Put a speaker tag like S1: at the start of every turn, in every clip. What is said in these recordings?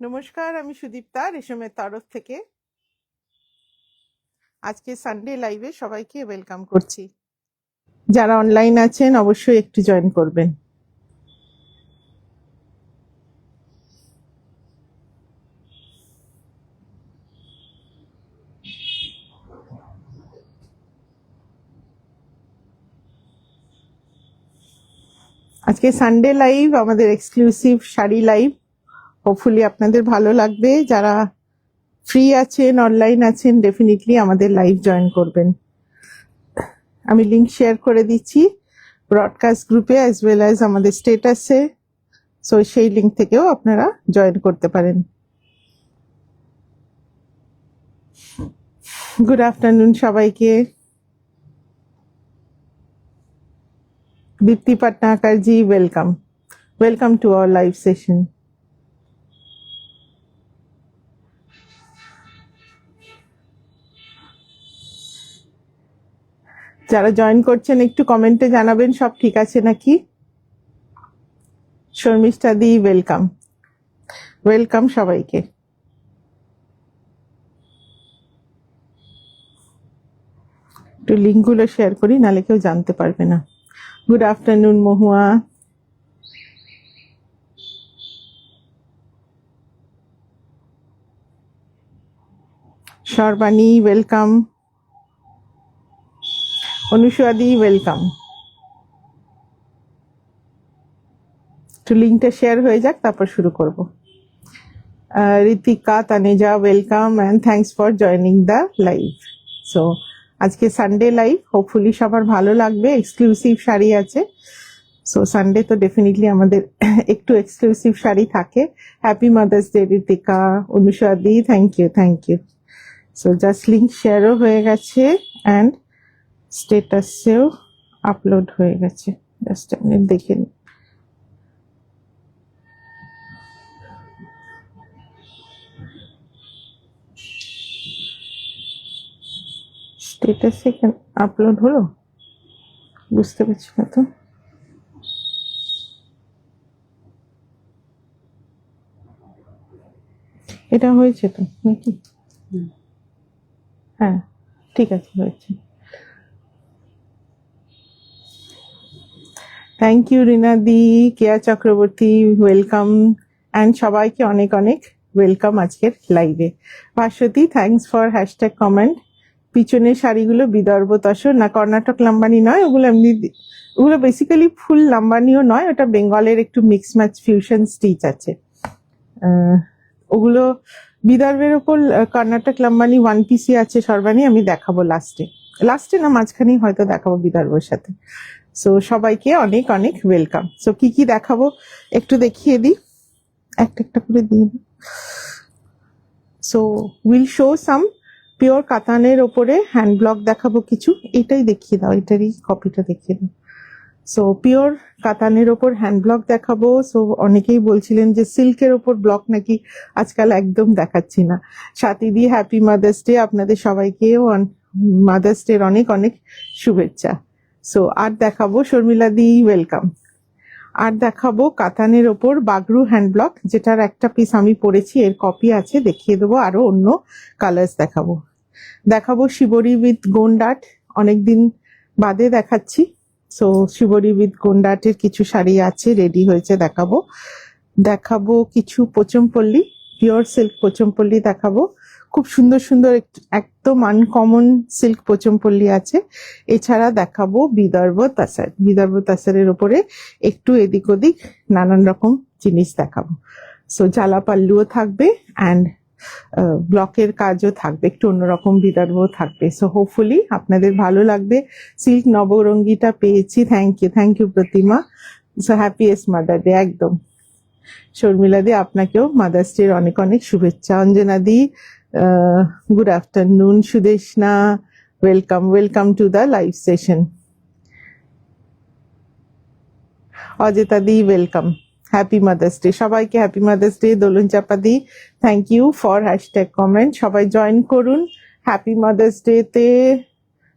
S1: নমস্কার, আমি সুদীপ্তা রেশমের তরফ থেকে আজকে সানডে লাইভে সবাইকে ওয়েলকাম করছি। যারা অনলাইন আছেন অবশ্যই একটু জয়েন করবেন। আজকে সানডে লাইভ আমাদের এক্সক্লুসিভ শাড়ি লাইভ, হোপফুলি আপনাদের ভালো লাগবে। যারা ফ্রি আছেন অনলাইন আছেন ডেফিনেটলি আমাদের লাইভ জয়েন করবেন। আমি লিংক শেয়ার করে দিচ্ছি ব্রডকাস্ট গ্রুপে অ্যাজ ওয়েল অ্যাজ আমাদের স্টেটাসে, সো সেই লিংক থেকেও আপনারা জয়েন করতে পারেন। গুড আফটারনুন সবাইকে। Dipti Patnakar ji, welcome to our live session. যারা জয়েন করছেন একটু কমেন্টে জানাবেন সব ঠিক আছে নাকি। শর্মিষ্ঠা দি ওয়েলকাম সবাইকে। একটু লিঙ্কগুলো শেয়ার করি, নাহলে কেউ জানতে পারবে না। গুড আফটারনুন মহুয়া। সর্বাণী ওয়েলকাম। অনুষাদি ওয়েলকাম। একটু লিঙ্কটা শেয়ার হয়ে যাক, তারপর শুরু করব। Ritika Taneja welcome and thanks for joining the live. So আজকে সানডে লাইভ, হোপফুলি সবার ভালো লাগবে। এক্সক্লুসিভ শাড়ি আছে, সো সানডে তো ডেফিনেটলি আমাদের একটু এক্সক্লুসিভ শাড়ি থাকে। হ্যাপি মাদার্স ডে ঋতিকা, অনুষাদি, thank you. So just link শেয়ারও হয়ে গেছে অ্যান্ড স্টেটাসেও আপলোড হয়ে গেছে, জাস্ট আপনি দেখে নিন। স্টেটাসে আপলোড হলো, বুঝতে পারছি না তো। এটা হয়েছে তো নাকি? হ্যাঁ ঠিক আছে, হয়েছে। থ্যাংক ইউ রিনাদি, কেয়া চক্রবর্তী ওয়েলকাম, অ্যান্ড সবাইকে অনেক অনেক ওয়েলকাম আজকের লাইভে। Bhaswati thanks for hashtag comment. পিছনের শাড়িগুলো বিদর্ভ তসর না, কর্ণাটক লাম্বানি নয়, ওগুলো এমনি, ওগুলো বেসিক্যালি ফুল লাম্বানিও নয়, ওটা বেঙ্গলের একটু মিক্স ম্যাচ ফিউশন স্টিচ আছে। ওগুলো বিদর্ভের ওপর কর্ণাটক লাম্বানি ওয়ান পিসি আছে সর্বাণী, আমি দেখাবো লাস্টে না মাঝখানেই হয়তো দেখাবো বিদর্ভের সাথে। সো সবাইকে অনেক অনেক ওয়েলকাম। সো কি কি দেখাবো একটু দেখিয়ে দিই, একটা করে দিই। So will show some pure কাতানের ওপরে হ্যান্ড ব্লক দেখাবো কিছু। এটাই দেখিয়ে দাও, এটারই কপিটা দেখিয়ে দাও। সো পিওর কাতানের ওপর হ্যান্ড ব্লক দেখাবো। সো অনেকেই বলছিলেন যে সিল্কের ওপর ব্লক নাকি আজকাল একদম দেখাচ্ছি না। স্বাতীদি হ্যাপি মাদার্স ডে, আপনাদের সবাইকে মাদার্স ডের অনেক অনেক শুভেচ্ছা। সো আর দেখাবো শর্মিলা দি ওয়েলকাম। আর দেখাবো কাতানের ওপর বাগরু হ্যান্ড ব্লক, যেটার একটা পিস আমি পরেছি, এর কপি আছে, দেখিয়ে দেবো। আরো অন্য কালার্স দেখাবো শিবরি উইথ গোন্ডাট, অনেকদিন বাদে দেখাচ্ছি। সো শিবরি উইথ গোন্ডাটের কিছু শাড়ি আছে, রেডি হয়েছে, দেখাবো কিছু পোচমপল্লী, পিওর সিল্ক পোচমপল্লী দেখাবো। খুব সুন্দর সুন্দর একদম আনকমন সিল্ক পোচমপল্লী আছে। এছাড়া দেখাবো বিদর্ভ তাসারের ওপরে একটু এদিক ওদিক নানান রকম জিনিস দেখাবো। সো জালা পাল্লুও থাকবে অ্যান্ড ব্লকের কাজও থাকবে, একটু অন্যরকম বিদর্ভ থাকবে। সো হোপফুলি আপনাদের ভালো লাগবে। সিল্ক নবরঙ্গিটা পেয়েছি, thank you Pratima. So happiest Mother Day একদম। শর্মিলা দি আপনাকেও মাদার্স ডের অনেক অনেক শুভেচ্ছা। Anjana di good afternoon. Sudeshna welcome to the live session. Ajeta di welcome, happy mother's Day সবাইকে, happy mother's Day. Dolan Chapa di thank you for hashtag comment. সবাই জয়েন করুন হ্যাপি মাদার্স ডে তে।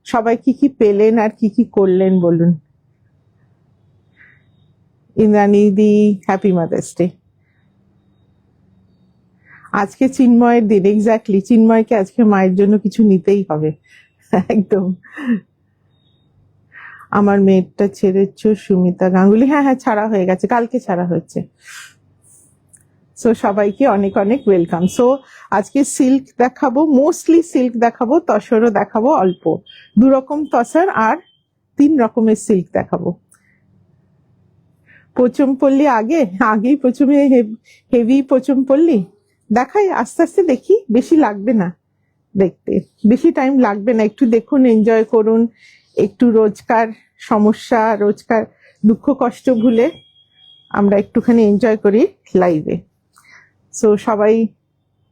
S1: সবাই কি কি পেলেন আর কি কি করলেন বলুন। ইন্দ্রাণী দি হ্যাপি মাদার্স ডে। আজকে চিন্ময়ের দিন, এক্স্যাক্টলি, চিন্ময়কে আজকে মায়ের জন্য কিছু নিতেই হবে। একদম। আমার মেয়েরটা ছেড়েছ সুমিতা গাঙ্গুলি, হ্যাঁ হ্যাঁ ছাড়া হয়ে গেছে, কালকে ছাড়া হয়েছে। সো সবাইকে অনেক অনেক ওয়েলকাম। সো আজকে সিল্ক দেখাবো, মোস্টলি সিল্ক দেখাবো, তসরও দেখাবো অল্প, 2 রকম তসর আর 3 রকমের সিল্ক দেখাবো। পোচমপল্লী আগেই প্রথমে হেভি পোচমপল্লী দেখাই, আস্তে আস্তে দেখি, বেশি লাগবে না দেখতে, বেশি টাইম লাগবে না, একটু দেখুন, এনজয় করুন, একটু রোজকার সমস্যা, রোজকার দুঃখ কষ্ট ভুলে আমরা একটুখানি এনজয় করি লাইভে। সো সবাই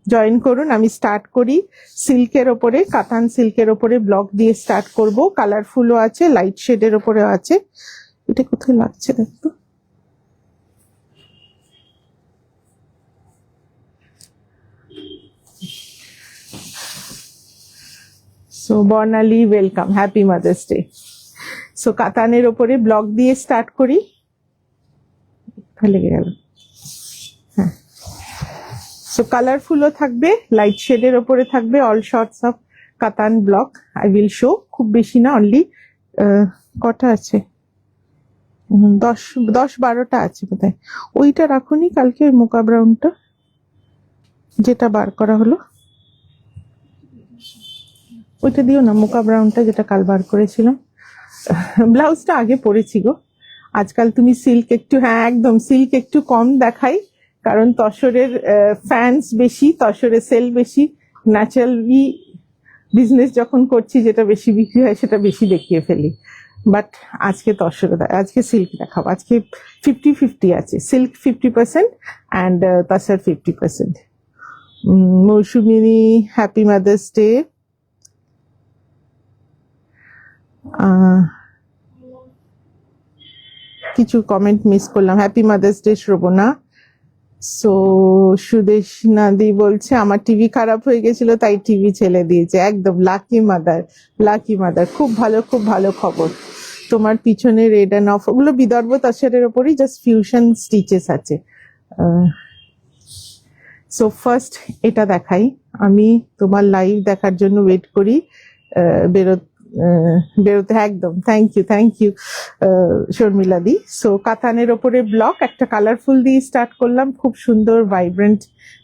S1: জয়েন করুন। আমি স্টার্ট করি সিল্কের ওপরে, কাতান সিল্কের ওপরে ব্লক দিয়ে স্টার্ট করব। কালারফুলও আছে, লাইট শেডের ওপরেও আছে। এটা কোথায় লাগছে দেখো। So Barnali welcome, happy mother's Day. So কাতানের ওপরে ব্লক দিয়ে স্টার্ট করি। লেগে গেল, হ্যাঁ। সো কালারফুলও থাকবে, লাইট শেডের ওপরে থাকবে, অল শর্টস অফ কাতান ব্লক আই উইল শো। খুব বেশি না, অনলি কটা আছে, 10-12টা আছে বোধহয়। ওইটা রাখুনি কালকে, ওই মোকা ব্রাউনটা যেটা বার করা হলো, ওইটা দিও না, মোকা ব্রাউনটা যেটা কাল বার করেছিলাম। ব্লাউজটা আগে পরেছি গো। আজকাল তুমি সিল্ক একটু, হ্যাঁ একদম, সিল্ক একটু কম দেখাই, কারণ তসরের ফ্যান্স বেশি, তসরের সেল বেশি, ন্যাচারালি বিজনেস যখন করছি যেটা বেশি বিক্রি হয় সেটা বেশি দেখিয়ে ফেলি। বাট আজকে তসর, আজকে সিল্ক দেখাবো। আজকে 50-50 আছে, silk 50% and tussar 50%। Mousumini happy mother's day. কিছু কমেন্ট মিস করলাম। Happy mother's day Srabana. So সুদেশনাদি বলছে আমার টিভি খারাপ হয়ে গেছিল তাই টিভি ছেড়ে দিয়েছে। একদম লাকি মাদার, লাকি মাদার, খুব ভালো, খুব ভালো খবর। তোমার পিছনে রেড অ্যান্ড অফ, ওগুলো বিদর্ভ তসরের ওপরই, জাস্ট ফিউশন স্টিচেস আছে। সো ফার্স্ট এটা দেখাই, আমি তোমার লাইভ দেখার জন্য ওয়েট করি বেরোতে। একদম, thank you Sharmila di. So কাতানের ওপরে ব্লক একটা কালারফুল দিয়ে স্টার্ট করলাম, খুব সুন্দর ভাইব্রেন্ট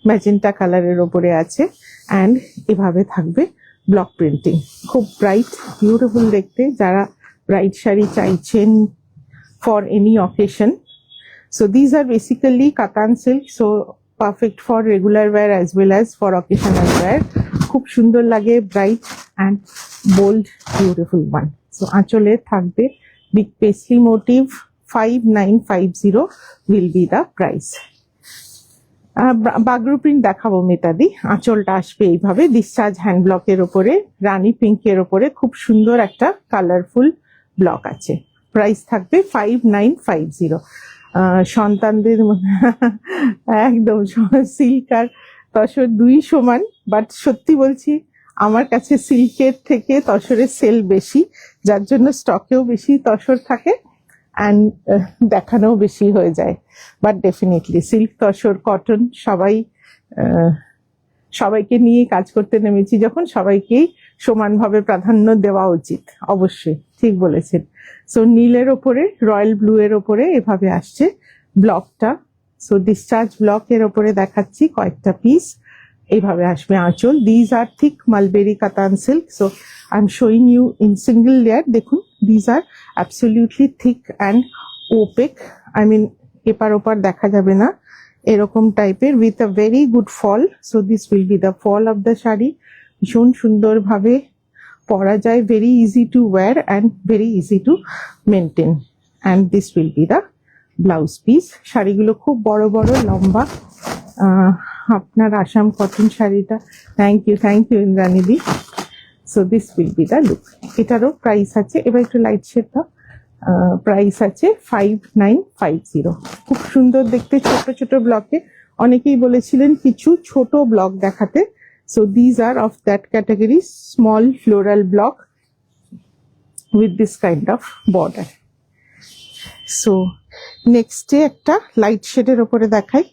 S1: ম্যাজেন্টা কালারের ওপরে আছে, অ্যান্ড এভাবে থাকবে ব্লক প্রিন্টিং, খুব ব্রাইট বিউটিফুল দেখতে। যারা ব্রাইট শাড়ি চাইছেন for any occasion, so these are basically katan silk, so perfect for regular wear as well as for occasional wear. খুব সুন্দর লাগে, bright and bold beautiful one. So আঁচলে থাকবে big paisley motif, 5950 will be the price. Bagru print দেখাবো মেটাদি। আঁচলটা আসবে এইভাবে, ডিসচার্জ হ্যান্ড ব্লকের ওপরে, রানী পিঙ্কের ওপরে খুব সুন্দর একটা কালারফুল ব্লক আছে। প্রাইস থাকবে 5950। সন্তানদের একদম সিল্ক আর তসর 2 সমান, বাট সত্যি বলছি আমার কাছে সিল্কের থেকে তসরের সেল বেশি, যার জন্য স্টকেও বেশি তসর থাকে অ্যান্ড দেখানোও বেশি হয়ে যায়। But definitely silk, tussar, cotton সবাইকে নিয়ে কাজ করতে নেমেছি যখন, সবাইকেই সমানভাবে প্রাধান্য দেওয়া উচিত, অবশ্যই ঠিক বলেছেন। সো নীলের ওপরে, রয়্যাল ব্লু এর ওপরে এভাবে আসছে ব্লকটা। সো ডিসচার্জ ব্লকের ওপরে দেখাচ্ছি কয়েকটা পিস, এইভাবে আসবে আঁচল। These are thick mulberry katan silk, so I am showing you in single layer. দেখুন, these are absolutely thick and opaque, I mean এপার ওপার দেখা যাবে না, এরকম টাইপের, with a very good fall. So this will be the fall of the sari. ভীষণ সুন্দরভাবে পরা যায়, very easy to wear and very easy to maintain, and this will be the blouse piece. শাড়িগুলো খুব বড় বড় লম্বা। আপনার আসাম কটন শাড়িটা, থ্যাংক ইউ ইন্দ্রাণীদি। So this will be the look. এটারও প্রাইস আছে, এবার একটু লাইট শেডটা, প্রাইস আছে 5950। খুব সুন্দর দেখতে, ছোট ছোট ব্লকে। অনেকেই বলেছিলেন কিছু ছোট ব্লক দেখাতে, so these are of that category, small floral block with this kind of border. So next একটা লাইট শেডের ওপরে দেখাই,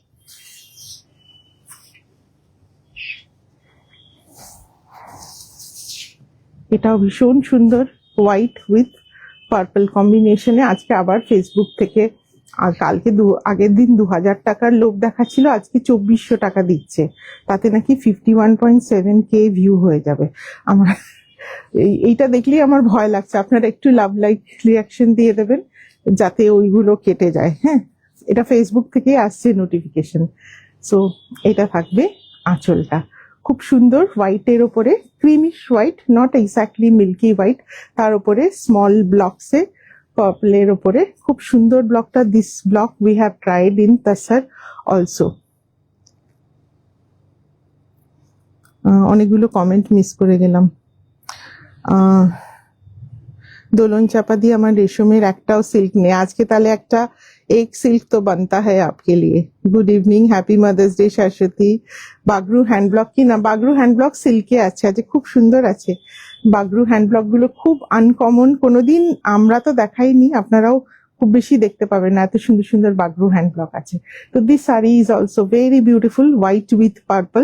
S1: এটাও ভীষণ সুন্দর, হোয়াইট উইথ পার্পল কম্বিনেশনে। আজকে আবার ফেসবুক থেকে, আর কালকে আগের দিন 2000 টাকার লোভ দেখাচ্ছিল, আজকে 2400 টাকা দিচ্ছে। তাতে নাকি 51.7K ভিউ হয়ে যাবে। আমার এইটা দেখলেই আমার ভয় লাগছে। আপনারা একটু লাভ লাইক রিয়াকশন দিয়ে দেবেন যাতে ওইগুলো কেটে যায়। হ্যাঁ, এটা ফেসবুক থেকেই আসছে নোটিফিকেশন। সো এটা থাকবে আঁচলটা, খুব সুন্দর হোয়াইটের ওপরে, creamish white, not exactly milky white, তার উপরে স্মল ব্লকসে পার্পলের ওপরে খুব সুন্দর ব্লকটা। This block we have tried in tussar also. অনেকগুলো কমেন্ট মিস করে গেলাম। দোলন চাপা দিয়ে আমার রেশমের একটাও সিল্ক নেই আজকে, তাহলে একটা এক সিল্ক তো বানতা হ্যায় আপকে লিয়ে। Good evening, happy mother's day Shashwati. Bagru hand block কি না, বাগরু হ্যান্ড ব্লক সিল্কে আছে, আজকে খুব সুন্দর আছে। বাগরু হ্যান্ড ব্লক গুলো খুব আনকমন, কোনোদিন আমরা তো দেখাইনি, আপনারাও খুব বেশি দেখতে পাবেন না, এত সুন্দর সুন্দর বাগরু হ্যান্ড ব্লক আছে। তো this sari is also very beautiful, white with purple.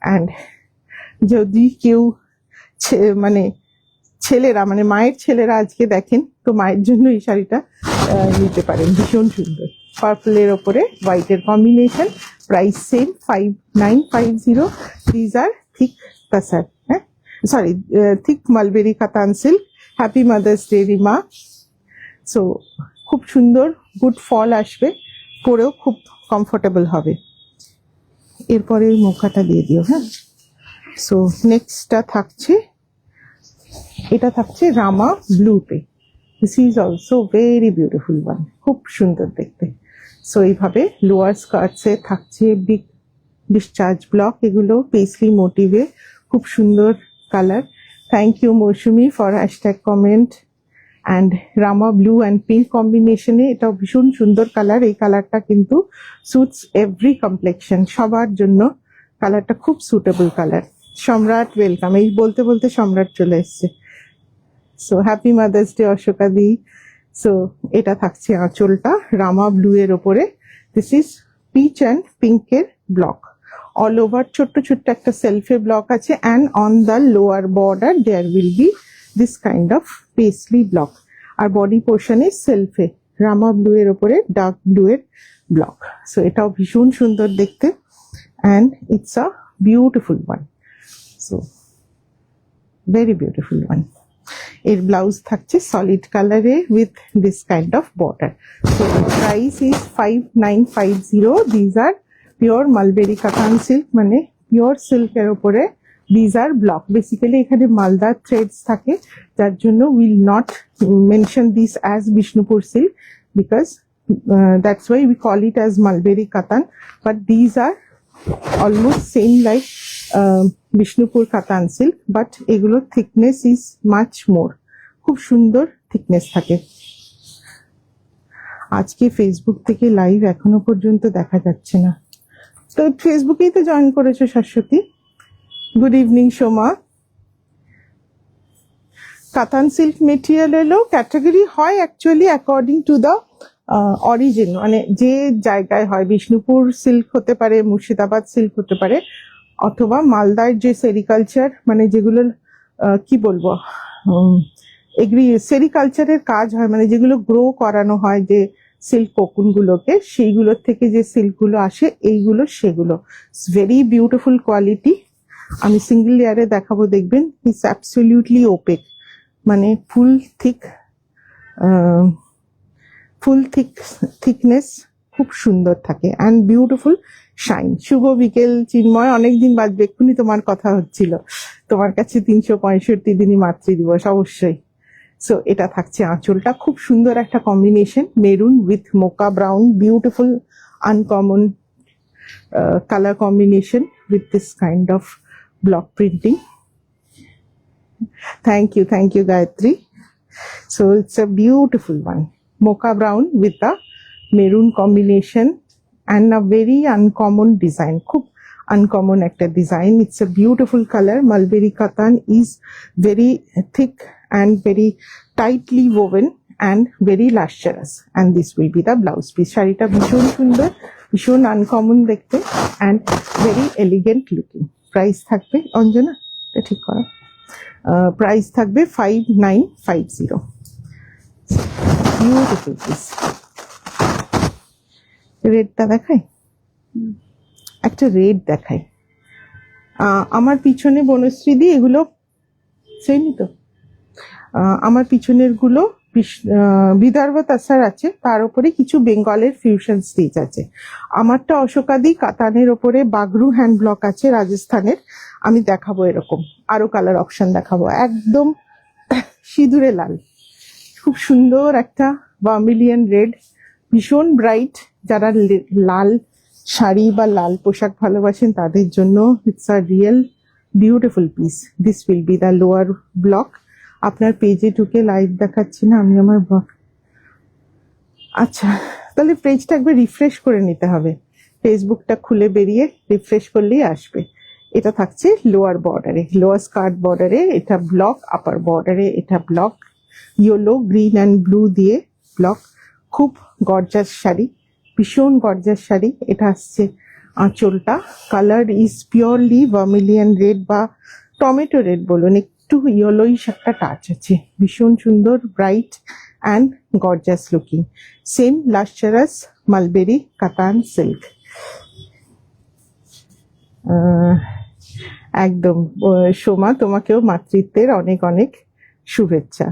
S1: And যদি কেউ মানে ছেলেরা, মানে মায়ের ছেলেরা আজকে দেখেন, তো মায়ের জন্য এই শাড়িটা নিতে পারেন, ভীষণ সুন্দর। পার্পলের ওপরে হোয়াইটের combination, price same 5950। These are thick tussar, হ্যাঁ sorry, thick mulberry katan silk. Happy mother's day Rima. So খুব সুন্দর, গুড ফল আসবে, পরেও খুব কমফোর্টেবল হবে। এরপরে মুখাটা দিয়ে দিও। হ্যাঁ, সো নেক্সটটা থাকছে, এটা থাকছে রামা ব্লুতে। This is also very beautiful one, খুব সুন্দর দেখতে। সো এইভাবে লোয়ার স্কার্টসে থাকছে বিগ ডিসচার্জ ব্লক, এগুলো পেসলি মোটিভে, খুব সুন্দর colour. Thank you Mousumi for hashtag comment. And rama blue and pink কম্বিনেশনে, এটাও ভীষণ সুন্দর কালার। এই কালারটা কিন্তু সুটস এভরি কমপ্লেকশন, সবার জন্য কালারটা খুব সুটেবল কালার। সম্রাট ওয়েলকাম, এই বলতে বলতে সম্রাট চলে এসছে। So happy mother's day Ashoka di. So এটা থাকছে আঁচলটা রামা ব্লু এর ওপরে। দিস ইজ পিচ অ্যান্ড পিঙ্কের ব্লক, অল ওভার ছোট্ট ছোট্ট একটা সেলফে ব্লক আছে। And on the lower border there will be this kind of paisley block. আর বডি পোর্শনে সেলফে রামা ব্লু এর ওপরে ডার্ক ব্লু এর ব্লক। সো এটাও ভীষণ সুন্দর দেখতে, and it's a beautiful one. So very beautiful one. এর ব্লাউজ থাকছে সলিড কালারে with this kind of border. So price is 5950। These are pure mulberry katan silk, মানে পিওর সিল্কের ওপরে দিজ আর ব্লক। বেসিক্যালি এখানে মালদা থ্রেডস থাকে, যার জন্য will not mention this as Bishnupur silk, because that's why we call it as mulberry katan, but these are almost same like Bishnupur katan silk, but এগুলোর thickness is much more, খুব সুন্দর thickness থাকে। আজকে Facebook থেকে লাইভ এখনো পর্যন্ত দেখা যাচ্ছে না, তো ফেসবুকেই তো জয়েন করেছো শাশ্বতী। Good evening Soma. কাতান সিল্ক মেটেরিয়াল এলো ক্যাটাগরি হয় actually according to the origin, মানে যে জায়গায় হয়। বিষ্ণুপুর সিল্ক হতে পারে, মুর্শিদাবাদ সিল্ক হতে পারে, অথবা মালদার যে সেরিকালচার, মানে যেগুলো কি বলবো, সেরিকালচারের কাজ হয়, মানে যেগুলো গ্রো করানো হয় যে সিল্ক কোকুন গুলোকে, সেইগুলোর থেকে যে সিল্ক গুলো আসে, এইগুলো সেগুলো ভেরি বিউটিফুল কোয়ালিটি। আমি সিঙ্গেল লেয়ারে দেখাবো, দেখবেন ইটস অ্যাবসলিউটলি ওপেক, মানে ফুল থিকনেস খুব সুন্দর থাকে অ্যান্ড বিউটিফুল শাইন। শুভ বিকেল চিন্ময়, অনেকদিন বাদবে, এক্ষুনি তোমার কথা হচ্ছিল, তোমার কাছে 365 দিনই মাতৃ দিবস অবশ্যই। সো এটা থাকছে আঁচলটা, খুব সুন্দর একটা combination, maroon with mocha brown, beautiful uncommon colour combination with this kind of block printing. Thank you Gayatri. So it's a beautiful one, mocha brown with the maroon combination and a very uncommon design, খুব uncommon একটা design. It's a beautiful color. Mulberry katan is very thick and very tightly woven and very lustrous, and this will be the blouse piece. শাড়িটা ভীষণ সুন্দর, ভীষণ uncommon দেখতে and very elegant looking. Price থাকবে অঞ্জনা, এটা ঠিক করো, প্রাইস থাকবে 5950। Beautiful piece. রেডটা দেখাই, একটা রেড দেখাই। আমার পিছনে বনশ্রী দি এগুলো সেইনি তো, আমার পিছনের গুলো বিদর্ভ তাসার আছে, তার উপরে কিছু বেঙ্গলের ফিউশন স্টিচ আছে। আমারটা অশোকাদি কাতানের ওপরে বাগরু হ্যান্ড ব্লক আছে রাজস্থানের। আমি দেখাবো এরকম আরো কালার অপশন দেখাবো। একদম সিঁদুরে লাল, খুব সুন্দর একটা ভার্মিলিয়ন রেড, ভীষণ ব্রাইট। যারা লাল শাড়ি বা লাল পোশাক ভালোবাসেন তাদের জন্য it's a real beautiful piece. This will be the lower block. আপনার পেজে ঢুকে লাইভ দেখাচ্ছি না আমি আমার ব্লক। আচ্ছা, তাহলে পেজটা একবার রিফ্রেশ করে নিতে হবে। ফেসবুকটা খুলে বেরিয়ে রিফ্রেশ করলেই আসবে। এটা থাকছে লোয়ার বর্ডারে, লোয়ার স্কার্ট বর্ডারে এটা ব্লক, আপার বর্ডারে এটা block, yellow green and blue দিয়ে ব্লক। খুব গর্জাস শাড়ি, ভীষণ গর্জাস শাড়ি। এটা আসছে আঁচলটা, colour is purely vermilion red বা টমেটো রেড বলুন, একটু ইয়েলোইশ একটা টাচ আছে। ভীষণ সুন্দর, bright and gorgeous looking. Same লাস্টারাস mulberry katan silk. একদম সোমা, তোমাকেও মাতৃত্বের অনেক অনেক শুভেচ্ছা।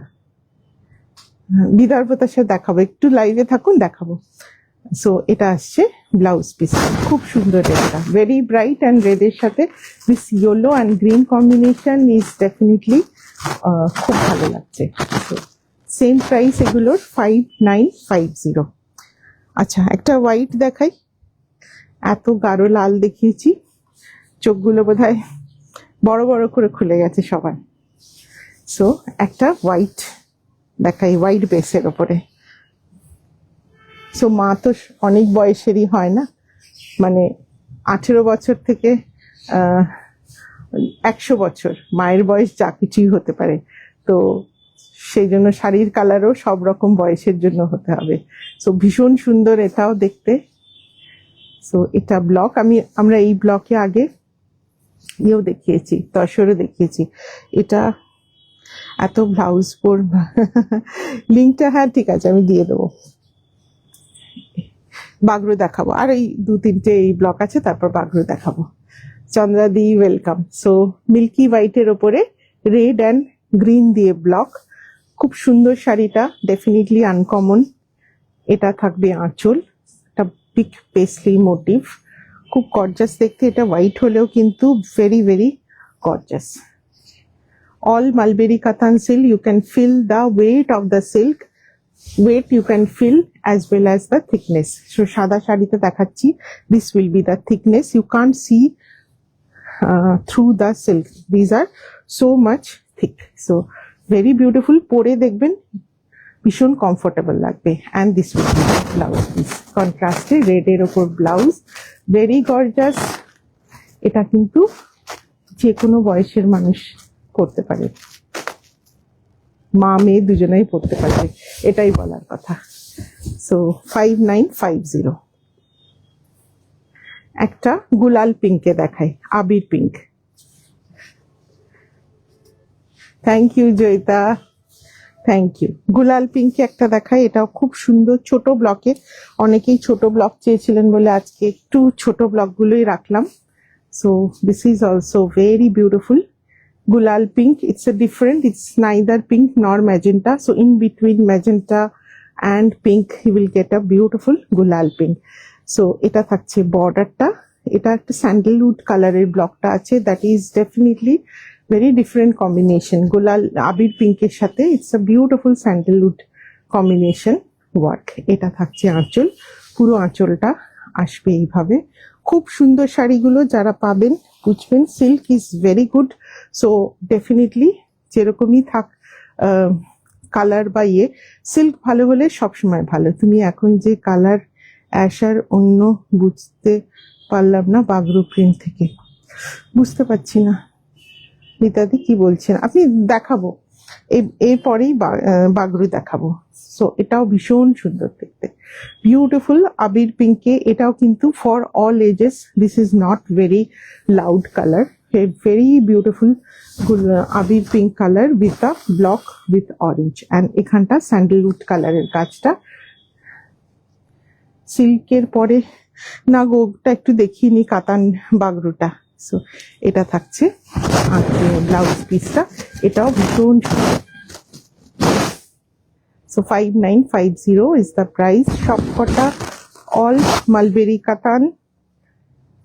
S1: বিদর্ভ তাসার দেখাবো, একটু লাইভে থাকুন দেখাবো। সো এটা আসছে ব্লাউজ পিস, খুব সুন্দর। এটা ভেরি ব্রাইট অ্যান্ড রেডের সাথে this yellow and green combination is definitely খুব ভালো লাগছে। সেম প্রাইস এগুলোর 5950। আচ্ছা, একটা হোয়াইট দেখাই। এত গাঢ় লাল দেখিয়েছি, চোখগুলো বোধহয় বড় বড় করে খুলে গেছে সবার। সো একটা হোয়াইট দেখাই, হোয়াইট বেসের ওপরে। সো মা তো অনেক বয়সেরই হয় না, মানে 18 বছর থেকে 100 বছর, মায়ের বয়স যা কিছুই হতে পারে। তো সেই জন্য শাড়ির কালারও সব রকম বয়সের জন্য হতে হবে। সো ভীষণ সুন্দর এটাও দেখতে। সো এটা ব্লক, আমরা এই ব্লকে আগে ইয়েও দেখিয়েছি, তসরও দেখিয়েছি। এটা এত ব্লাউজ পর লিঙ্কটা, হ্যাঁ ঠিক আছে আমি দিয়ে দেবো। বাগরু দেখাবো, আর এই 2-3টে এই ব্লক আছে, তারপর বাগরু দেখাবো। চন্দ্রাদি ওয়েলকাম। সো মিল্কি হোয়াইটের ওপরে রেড অ্যান্ড গ্রিন দিয়ে ব্লক, খুব সুন্দর শাড়িটা, ডেফিনেটলি আনকমন। এটা থাকবে আঁচল, একটা বিগ পেসলি মোটিভ, খুব গর্জাস দেখতে। এটা হোয়াইট হলেও কিন্তু very very gorgeous. All Mulberry Kathan silk, you can feel the weight of the silk, weight you can feel as well as the thickness. So সাদা শাড়িতে দেখাচ্ছি, this will be the thickness. You can't see through the silk. These are so much thick. So very beautiful. পরে দেখবেন ভীষণ comfortable লাগবে। And this will be the blouse piece. কন্ট্রাস্টে red এর ওপর ব্লাউজ, ভেরি গর্জাস। এটা কিন্তু যে কোনো বয়সের মানুষ করতে পারে, মা মেয়ে দুজনেই পড়তে পারবে, এটাই বলার কথা। সো 5950। একটা গুলাল পিঙ্কে দেখাই, abir pink. Thank you Joyita, thank you. Gulal পিঙ্কে একটা দেখাই, এটাও খুব সুন্দর, ছোট ব্লকে। অনেকেই ছোট ব্লক চেয়েছিলেন বলে আজকে একটু ছোট ব্লকগুলোই রাখলাম। So this is also very beautiful. Gulal pink, it's a different, it's neither pink nor magenta. So in between magenta and pink, you will get a beautiful Gulal pink. So এটা থাকছে বর্ডারটা, এটা একটা স্যান্ডেলউড কালারের ব্লকটা আছে, that is definitely very different combination. গুলাল আবির পিঙ্কের সাথে it's a beautiful sandalwood combination work. এটা থাকছে আঁচল, পুরো আঁচলটা আসবে এইভাবে। খুব সুন্দর শাড়িগুলো যারা পাবেন বুঝবেন, silk is very good. So definitely যেরকমই থাক কালার বা ইয়ে, সিল্ক ভালো হলে সবসময় ভালো। তুমি এখন যে কালার অ্যাশার অন্য বুঝতে পারলাম না, বাগরু প্রিন্ট থেকে বুঝতে পারছি না। মিতাদি কি বলছেন আপনি? দেখাবো এরপরেই বাগরু দেখাবো। সো এটাও ভীষণ সুন্দর দেখতে, বিউটিফুল আবির পিঙ্কে। এটাও কিন্তু for all ages, this is not very loud colour. very beautiful abir pink color with a block with orange, and এখানটা স্যান্ডেলউড কালারের কাজটা। সিল্কের পরে না গো, ওটা একটু দেখিয়ে নি, কাতান বাগরুটা। সো এটা থাকছে ব্লাউজ পিসটা, এটাও ভীষণ। So 5950 is the price. সবকটা all mulberry cotton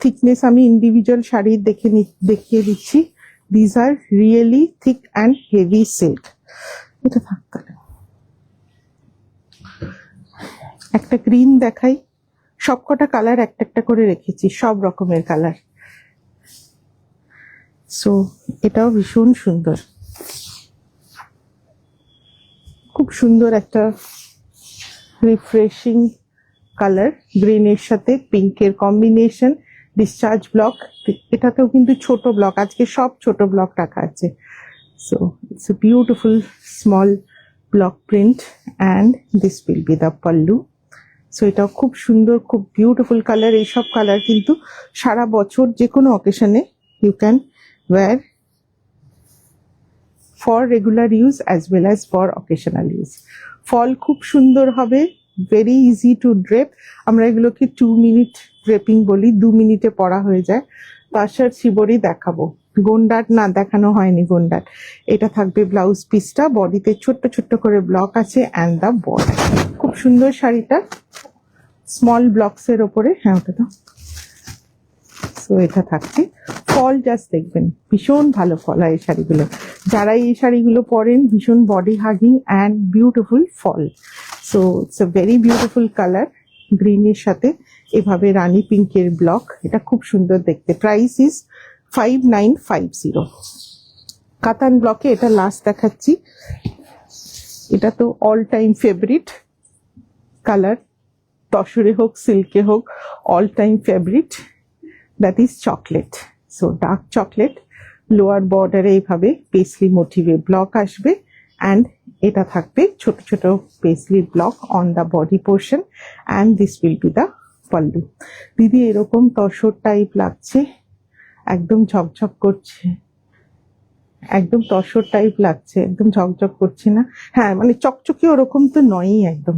S1: thickness আমি ইন্ডিভিজুয়াল শাড়ি দেখিয়ে দিচ্ছি। These are really thick and heavy silk. এটা থাকতে একটা গ্রিন দেখাই, সবকটা কালার একটা একটা করে রেখেছি, সব রকমের কালার। সো এটাও ভীষণ সুন্দর, খুব সুন্দর একটা রিফ্রেশিং কালার, গ্রিনের সাথে পিঙ্কের কম্বিনেশন। ডিসচার্জ ব্লক, এটাতেও কিন্তু ছোট ব্লক, আজকে সব ছোট ব্লক রাখা আছে। So it's a beautiful small block print and this will be the pallu. So এটাও খুব সুন্দর, খুব বিউটিফুল কালার। এইসব কালার কিন্তু সারা বছর যে কোনো অকেশনে you can wear for regular use as well as for occasional use. Fall খুব সুন্দর হবে, ভেরি ইজি টু ড্রেপ। আমরা এগুলোকে 2 মিনিট ড্রেপিং বলি, 2 মিনিটে পরা হয়ে যায়। তাসার শিবরি দেখাবো, গন্ডাট না দেখানো হয়নি গন্ডাট। এটা থাকবে ব্লাউজ পিসটা, বডিতে ছোট্ট ছোট্ট করে ব্লক আছে অ্যান্ড দ্য বর্ডার। খুব সুন্দর শাড়িটা, স্মল ব্লকসের ওপরে। হ্যাঁ ওটা তো। সো এটা থাকছে ফল, জাস্ট দেখবেন ভীষণ ভালো ফল হয় এই শাড়িগুলো। যারা এই শাড়িগুলো পরেন ভীষণ body hugging and beautiful fall. So it's a very beautiful colour, গ্রিনের সাথে এভাবে রানী পিঙ্কের ব্লক। এটা খুব সুন্দর দেখতে। Price is 5950। কাতান ব্লকে এটা লাস্ট দেখাচ্ছি। এটা তো অল টাইম ফেভারিট কালার, তসরে হোক সিল্কে হোক, all time favourite. That is chocolate. So dark chocolate, lower বর্ডারে এইভাবে পেসলি মোটিভে ব্লক আসবে অ্যান্ড এটা থাকবে ছোট ছোট paisley block on the body portion and this will be the pallu. দিদি এরকম তসর টাইপ লাগছে, একদম ঝকঝক করছে, একদম তসর টাইপ লাগছে, একদম ঝকঝক করছে না। হ্যাঁ মানে চকচকে ওরকম তো নয়ই একদম।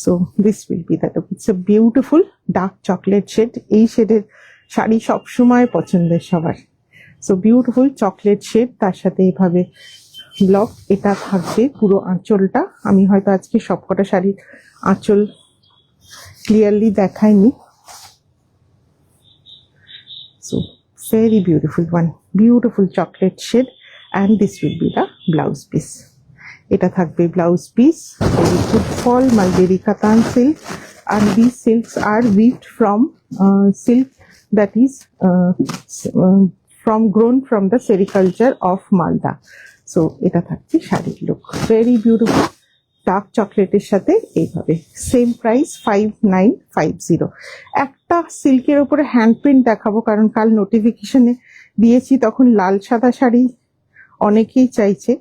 S1: So this will be that. It's a beautiful dark chocolate shade. এই শেডের শাড়ি সবসময় পছন্দের সবার। সো বিউটিফুল চকলেট শেড, তার সাথে এইভাবে ব্লক। এটা থাকবে পুরো আঁচলটা। আমি হয়তো আজকে সবকটা শাড়ির আঁচল ক্লিয়ারলি দেখাইনি। So very beautiful one, beautiful chocolate shade and this will be the blouse piece. এটা থাকবে ব্লাউজ পিস, ফুড ফল mulberry katan silk, and these silks are weaved from silk that is grown from the sericulture of Malda. So এটা থাকছে শাড়ির look, very beautiful dark চকলেটের সাথে এইভাবে। Same price 5950। একটা সিল্কের ওপরে হ্যান্ড প্রিন্ট দেখাবো, কারণ কাল নোটিফিকেশনে দিয়েছি, তখন লাল সাদা শাড়ি অনেকেই চাইছে।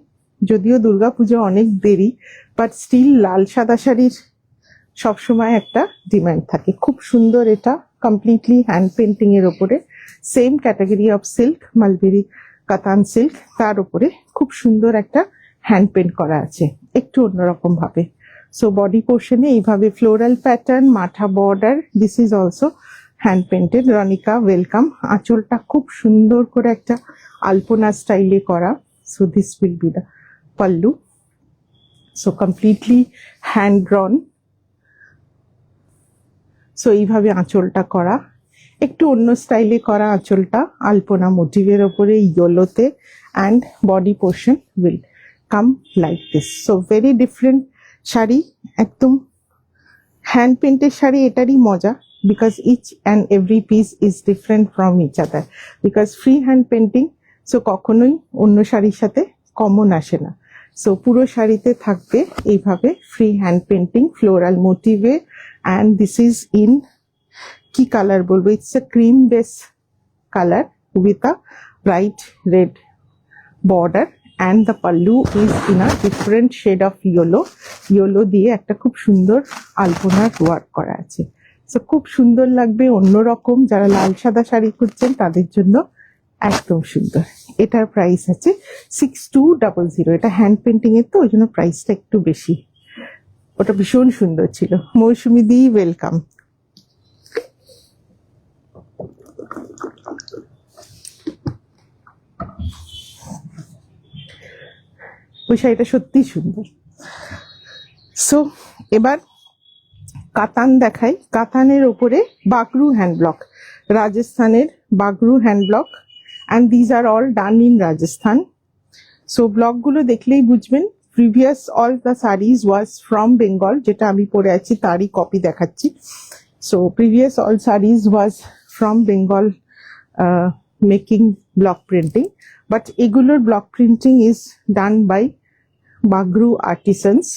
S1: যদিও দুর্গাপুজো অনেক দেরি, বাট স্টিল লাল সাদা শাড়ির সবসময় একটা ডিমান্ড থাকে। খুব সুন্দর, এটা কমপ্লিটলি হ্যান্ড পেন্টিং এর ওপরে, same category of silk mulberry katan silk, তার উপরে খুব সুন্দর একটা হ্যান্ড পেন্ট করা আছে একটু অন্যরকম ভাবে। সো বডি পোর্শনে এইভাবে ফ্লোরাল প্যাটার্ন, মাথা border, this is also hand painted. Ronika welcome. আঁচলটা খুব সুন্দর করে একটা আলপনা স্টাইলে করা। So this will be the pallu. So completely hand drawn. So এইভাবে আঁচলটা করা, একটু অন্য স্টাইলে করা আঁচলটা, আলপনা মোটিভের ওপরে ইয়েলোতে, and body portion will come like this. So very different sari, একদম হ্যান্ড পেন্টের শাড়ি। এটারই মজা, because each and every piece is different from each other, because free hand painting. So কখনোই অন্য শাড়ির সাথে কমন আসে না। সো পুরো শাড়িতে থাকবে এইভাবে ফ্রি হ্যান্ড পেন্টিং ফ্লোরাল মোটিভে, and this is in কি কালার বলবো, it's a cream base color with a bright red border and the pallu is in a different shade of yellow দিয়ে একটা খুব সুন্দর আলপনার ওয়ার্ক করা আছে। সো খুব সুন্দর লাগবে, অন্যরকম। যারা লাল সাদা শাড়ি খুঁজছেন তাদের জন্য একদম সুন্দর। এটার প্রাইস আছে 6200। এটা হ্যান্ড পেন্টিং এর তো, ওই জন্য প্রাইসটা একটু বেশি। ওটা ভীষণ সুন্দর ছিল। মৌসুমি দি ওয়েলকাম। ওই শাড়িটা সত্যি সুন্দর। সো এবার কাতান দেখাই। কাতানের ওপরে বাগরু হ্যান্ড ব্লক, রাজস্থানের Bagru hand block, and these are all done in Rajasthan. So ব্লকগুলো দেখলেই বুঝবেন। Previous all the saris was from Bengal, যেটা আমি পরে আছি তারই কপি দেখাচ্ছি। So previous all saris was from Bengal making block printing, but এগুলোর block printing is done by Bagru artisans.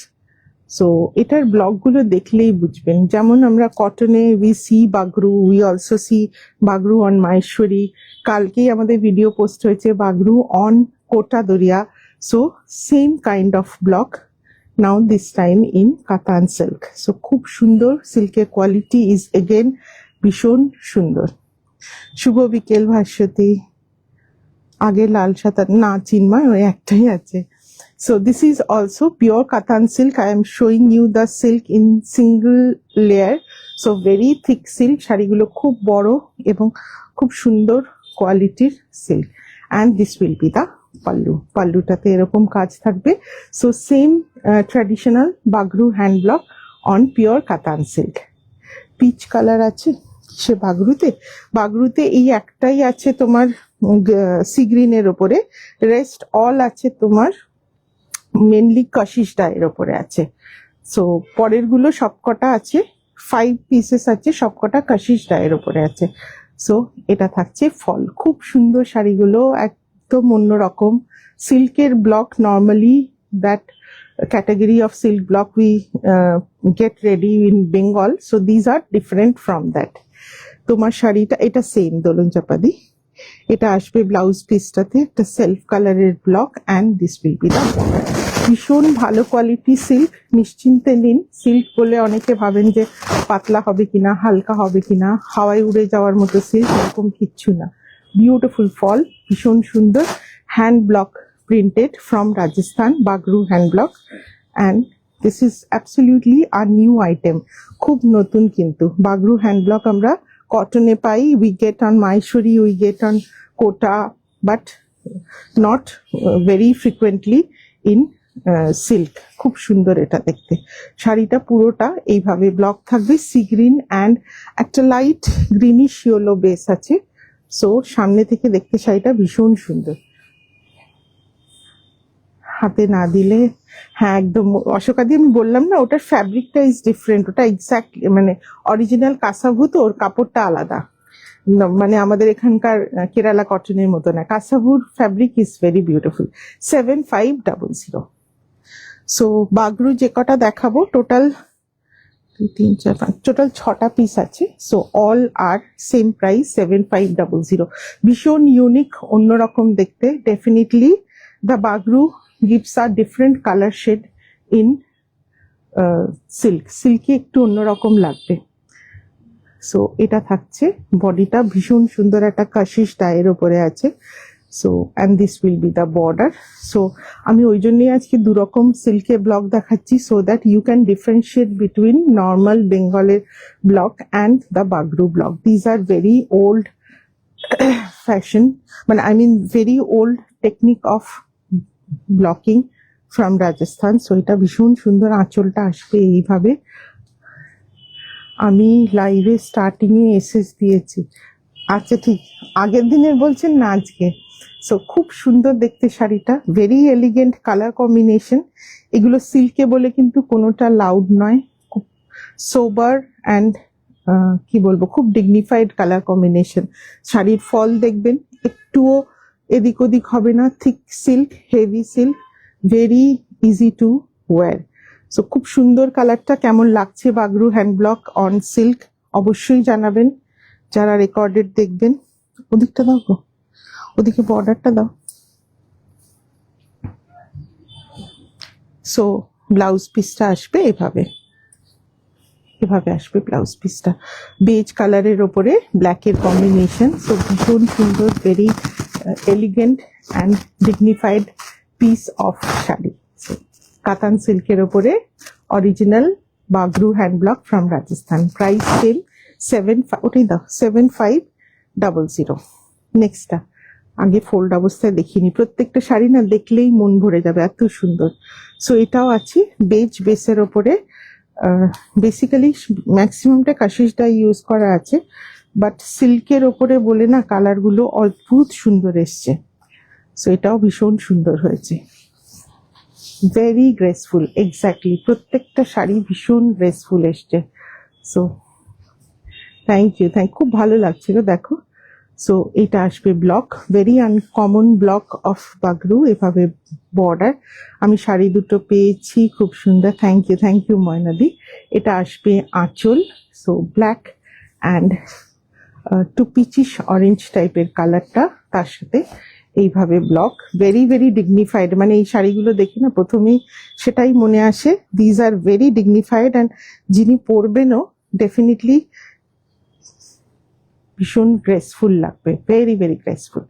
S1: So এটার ব্লকগুলো দেখলেই বুঝবেন। যেমন আমরা কটনে we see Bagru, we also see Bagru on Maheshwari. কালকেই আমাদের ভিডিও পোস্ট হয়েছে Bagru on quota Dariya. So same kind of block now this time in কাতান সিল্ক। সো খুব সুন্দর, সিল্কের কোয়ালিটি ইজ এগেন ভীষণ সুন্দর। শুভ বিকেল ভাস্বতী। আগে লাল সাদা না চিন্ময়, ওই একটাই আছে। So this is also pure Katan silk. I am showing you the silk in single layer. So very thick silk. শাড়িগুলো খুব বড় এবং খুব সুন্দর কোয়ালিটির silk. And this will be the pallu. পাল্লুটাতে এরকম কাজ থাকবে। So same traditional Bagru hand block on pure Katan silk. Peach colour আছে সে বাগরুতে। বাগরুতে এই একটাই আছে তোমার সি গ্রিনের ওপরে, রেস্ট অল আছে তোমার মেনলি কশিশ ডায়ের ওপরে আছে। সো পরের গুলো সবকটা আছে 5 পিসেস আছে, সবকটা কশিশ ডায়ের ওপরে আছে। সো এটা থাকছে ফল। খুব সুন্দর শাড়িগুলো, একদম অন্যরকম সিল্কের block. Normally that category of silk block we get ready in Bengal, so these are different from that. তোমার শাড়িটা এটা সেম দোলন চাপাদি। এটা আসবে ব্লাউজ পিসটাতে একটা সেলফ কালারের block, and this will be the border. ভীষণ ভালো কোয়ালিটি সিল্ক, নিশ্চিন্তে নিন। সিল্ক বলে অনেকে ভাবেন যে পাতলা হবে কিনা, হালকা হবে কিনা, হাওয়ায় উড়ে যাওয়ার মতো সিল্ক, এরকম কিচ্ছু না। বিউটিফুল ফল, ভীষণ সুন্দর। Hand block printed from Rajasthan, Bagru hand block, and this is absolutely a new item. খুব নতুন কিন্তু বাগরু হ্যান্ড ব্লক আমরা কটনে পাই, we get on Maheshwari, we get on Kota, but not very frequently in silk. খুব সুন্দর এটা দেখতে। শাড়িটা পুরোটা এইভাবে ব্লক থাকবে, সি গ্রিন অ্যান্ড একটা লাইট গ্রিনিশ ইয়েলো বেস আছে। সো সামনে থেকে দেখতে শাড়িটা ভীষণ সুন্দর। হাতে না দিলে, হ্যাঁ একদম অশোকাদি আমি বললাম না, ওটার ফ্যাব্রিকটা ইজ ডিফারেন্ট। ওটা এক্স্যাক্টলি মানে অরিজিনাল কাসাভু, তো ওর কাপড়টা আলাদা, মানে আমাদের এখানকার কেরালা কটনের মতো না। কাসাভুর fabric is very beautiful. 7500। So Bagru যে কটা দেখাবো টোটাল 2 3 4 5 টোটাল 6টা পিস আছে। So all are same price 7500। ভীষণ ইউনিক, অন্যরকম দেখতে। Definitely the Bagru gives a different color shade in silk. Silky একটু অন্যরকম লাগবে। সো এটা থাকছে বডিটা ভীষণ সুন্দর, একটা কাশিশ ডায়ের ওপরে আছে। So and this will be the border. So আমি ওই জন্যই আজকে দুরকম সিল্কের ব্লক দেখাচ্ছি, so that you can differentiate between normal বেঙ্গলের block and the Bagru block. These are very old fashion, মানে I mean very old technique of blocking from Rajasthan. So এটা ভীষণ সুন্দর। আঁচলটা আসবে এইভাবে। আমি লাইভে স্টার্টিং এ এসএস দিয়েছি। আচ্ছা ঠিক আগের দিনের বলছেন না আজকে। সো খুব সুন্দর দেখতে শাড়িটা, ভেরি এলিগেন্ট কালার কম্বিনেশন। এগুলো সিল্কে বলে কিন্তু কোনোটা লাউড নয়, খুব সোবার অ্যান্ড কি বলবো, খুব ডিগনিফাইড কালার কম্বিনেশন। শাড়ির ফল দেখবেন একটুও এদিক ওদিক হবে না। Thick silk, heavy silk, very easy to wire. So খুব সুন্দর কালারটা। কেমন লাগছে Bagru hand block on silk অবশ্যই জানাবেন যারা রেকর্ডেড দেখবেন। ওদিকটা দাও গো, ওদিকে বর্ডারটা দাও। সো ব্লাউজ পিসটা আসবে এভাবে, এভাবে আসবে ব্লাউজ পিসটা। বেজ কালারের ওপরে ব্ল্যাকের কম্বিনেশন। সো ভীষণ সুন্দর, very elegant and dignified piece of sari. কাতান সিল্কের ওপরে original Bagru hand block from Rajasthan. Price same 7500। নেক্সটটা আগে ফোল্ড অবস্থায় দেখিনি, প্রত্যেকটা শাড়ি না দেখলেই মন ভরে যাবে, এত সুন্দর। সো এটাও আছে বেজ বেসের ওপরে, বেসিক্যালি ম্যাক্সিমামটা কাশিস ডাই ইউজ করা আছে, বাট সিল্কের ওপরে বলে না কালারগুলো অদ্ভুত সুন্দর এসছে। সো এটাও ভীষণ সুন্দর হয়েছে, ভেরি গ্রেসফুল। এক্স্যাক্টলি প্রত্যেকটা শাড়ি ভীষণ গ্রেসফুল এসছে। সো থ্যাংক ইউ, খুব ভালো লাগছিল দেখো। সো এটা আসবে block, very uncommon block of Bagru, এভাবে বর্ডার। আমি শাড়ি দুটো পেয়েছি, খুব সুন্দর। থ্যাংক ইউ ময়নাদি। এটা আসবে আঁচল, so black and to peachish orange টাইপের কালারটা, তার সাথে এইভাবে ব্লক, ভেরি ভেরি ডিগনিফাইড। মানে এই শাড়িগুলো দেখে না প্রথমেই সেটাই মনে আসে, these are very dignified, and যিনি পরবেনও ডেফিনেটলি ভীষণ গ্রেসফুল লাগবে, ভেরি ভেরি গ্রেসফুল।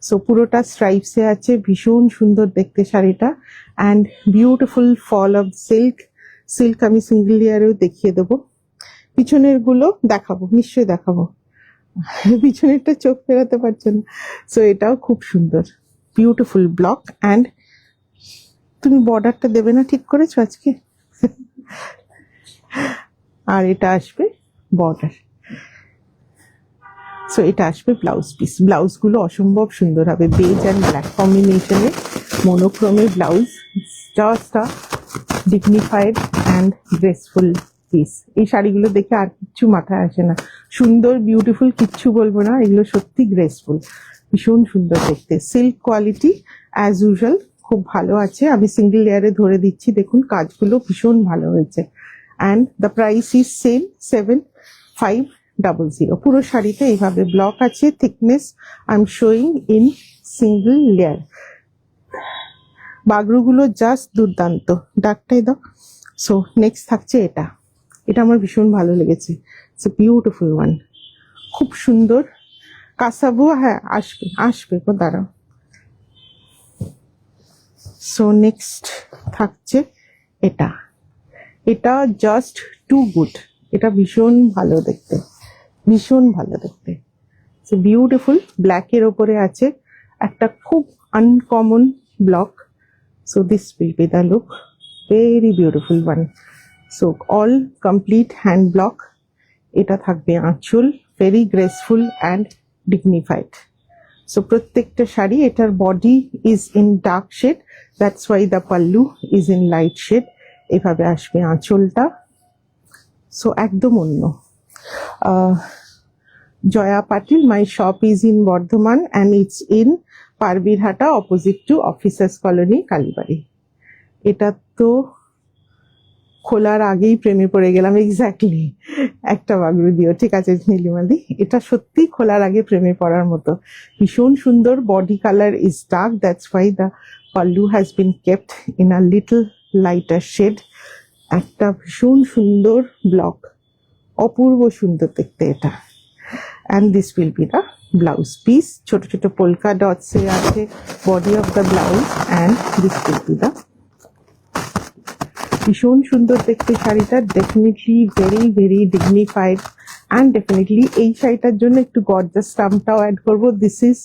S1: সো পুরোটা স্ট্রাইপসে আছে, ভীষণ সুন্দর দেখতে শাড়িটা, and beautiful fall of silk আমি সিঙ্গেল লেয়ারেও দেখিয়ে দেবো। পিছনের গুলো দেখাবো, নিশ্চয়ই দেখাবো, পিছনেরটা চোখ ফেরাতে পারছে না। সো এটাও খুব সুন্দর, বিউটিফুল ব্লক। অ্যান্ড তুমি বর্ডারটা দেবে না ঠিক করেছো আজকে? আর এটা আসবে বর্ডার। সো এটা আসবে ব্লাউজ পিস। ব্লাউজগুলো অসম্ভব সুন্দর হবে, বেজ অ্যান্ড ব্ল্যাক কম্বিনেশনে, মোনোক্রোমে blouse, just a dignified and graceful piece. এই শাড়িগুলো দেখে আর কিচ্ছু মাথায় আসে না, সুন্দর বিউটিফুল কিচ্ছু বলবো না, এগুলো সত্যি গ্রেসফুল, ভীষণ সুন্দর দেখতে। সিল্ক কোয়ালিটি অ্যাজ ইউজুয়াল খুব ভালো আছে। আমি সিঙ্গেল লেয়ারে ধরে দিচ্ছি, দেখুন কাজগুলো ভীষণ ভালো হয়েছে। And the price is same 7500। পুরো শাড়িতে এইভাবে ব্লক আছে, thickness I am showing in single layer. বাগরুগুলো জাস্ট দুর্দান্ত, ডাকটাই দাও। সো নেক্সট থাকছে এটা, এটা আমার ভীষণ ভালো লেগেছে, ইটস এ বিউটিফুল ওয়ান, খুব সুন্দর। কাসাবো, হ্যাঁ আসবে আসবে গো, দাঁড়াও। সো নেক্সট থাকছে এটা, এটা জাস্ট টু গুড, এটা ভীষণ ভালো দেখতে, ভীষণ ভালো দেখতে। সো বিউটিফুল, ব্ল্যাকের ওপরে আছে একটা খুব uncommon block. So this will be the look, very beautiful one. So all complete hand block. এটা থাকবে আঁচল, very graceful and dignified. So প্রত্যেকটা শাড়ি, এটার body is in dark shade, that's why the pallu is in light shade. এভাবে আসবে আঁচলটা। So একদম অন্য। Joya Patil, my shop is in Bardhaman and it's in Parbirhata opposite to Officers Colony, Kalibari. এটা তো খোলার আগেই প্রেমে পড়ে গেলাম, এক্স্যাক্টলি। একটা বাগরু দিও, ঠিক আছে নীলিমাদি, এটা সত্যি খোলার আগে প্রেমে পড়ার মতো, ভীষণ সুন্দর। Body colour is dark, that's why the pallu has been kept in a little lighter shade. একটা ভীষণ সুন্দর ব্লক, অপূর্ব সুন্দর দেখতে এটা। And this will be the blouse piece, ছোট ছোট polka dots এ আছে body of the blouse, and this will be the, ভীষণ সুন্দর দেখতে শাড়িটা, definitely very very dignified. And definitely এই শাড়িটার জন্য একটু গর্জাস স্টাম্পটাও অ্যাড করবো, this is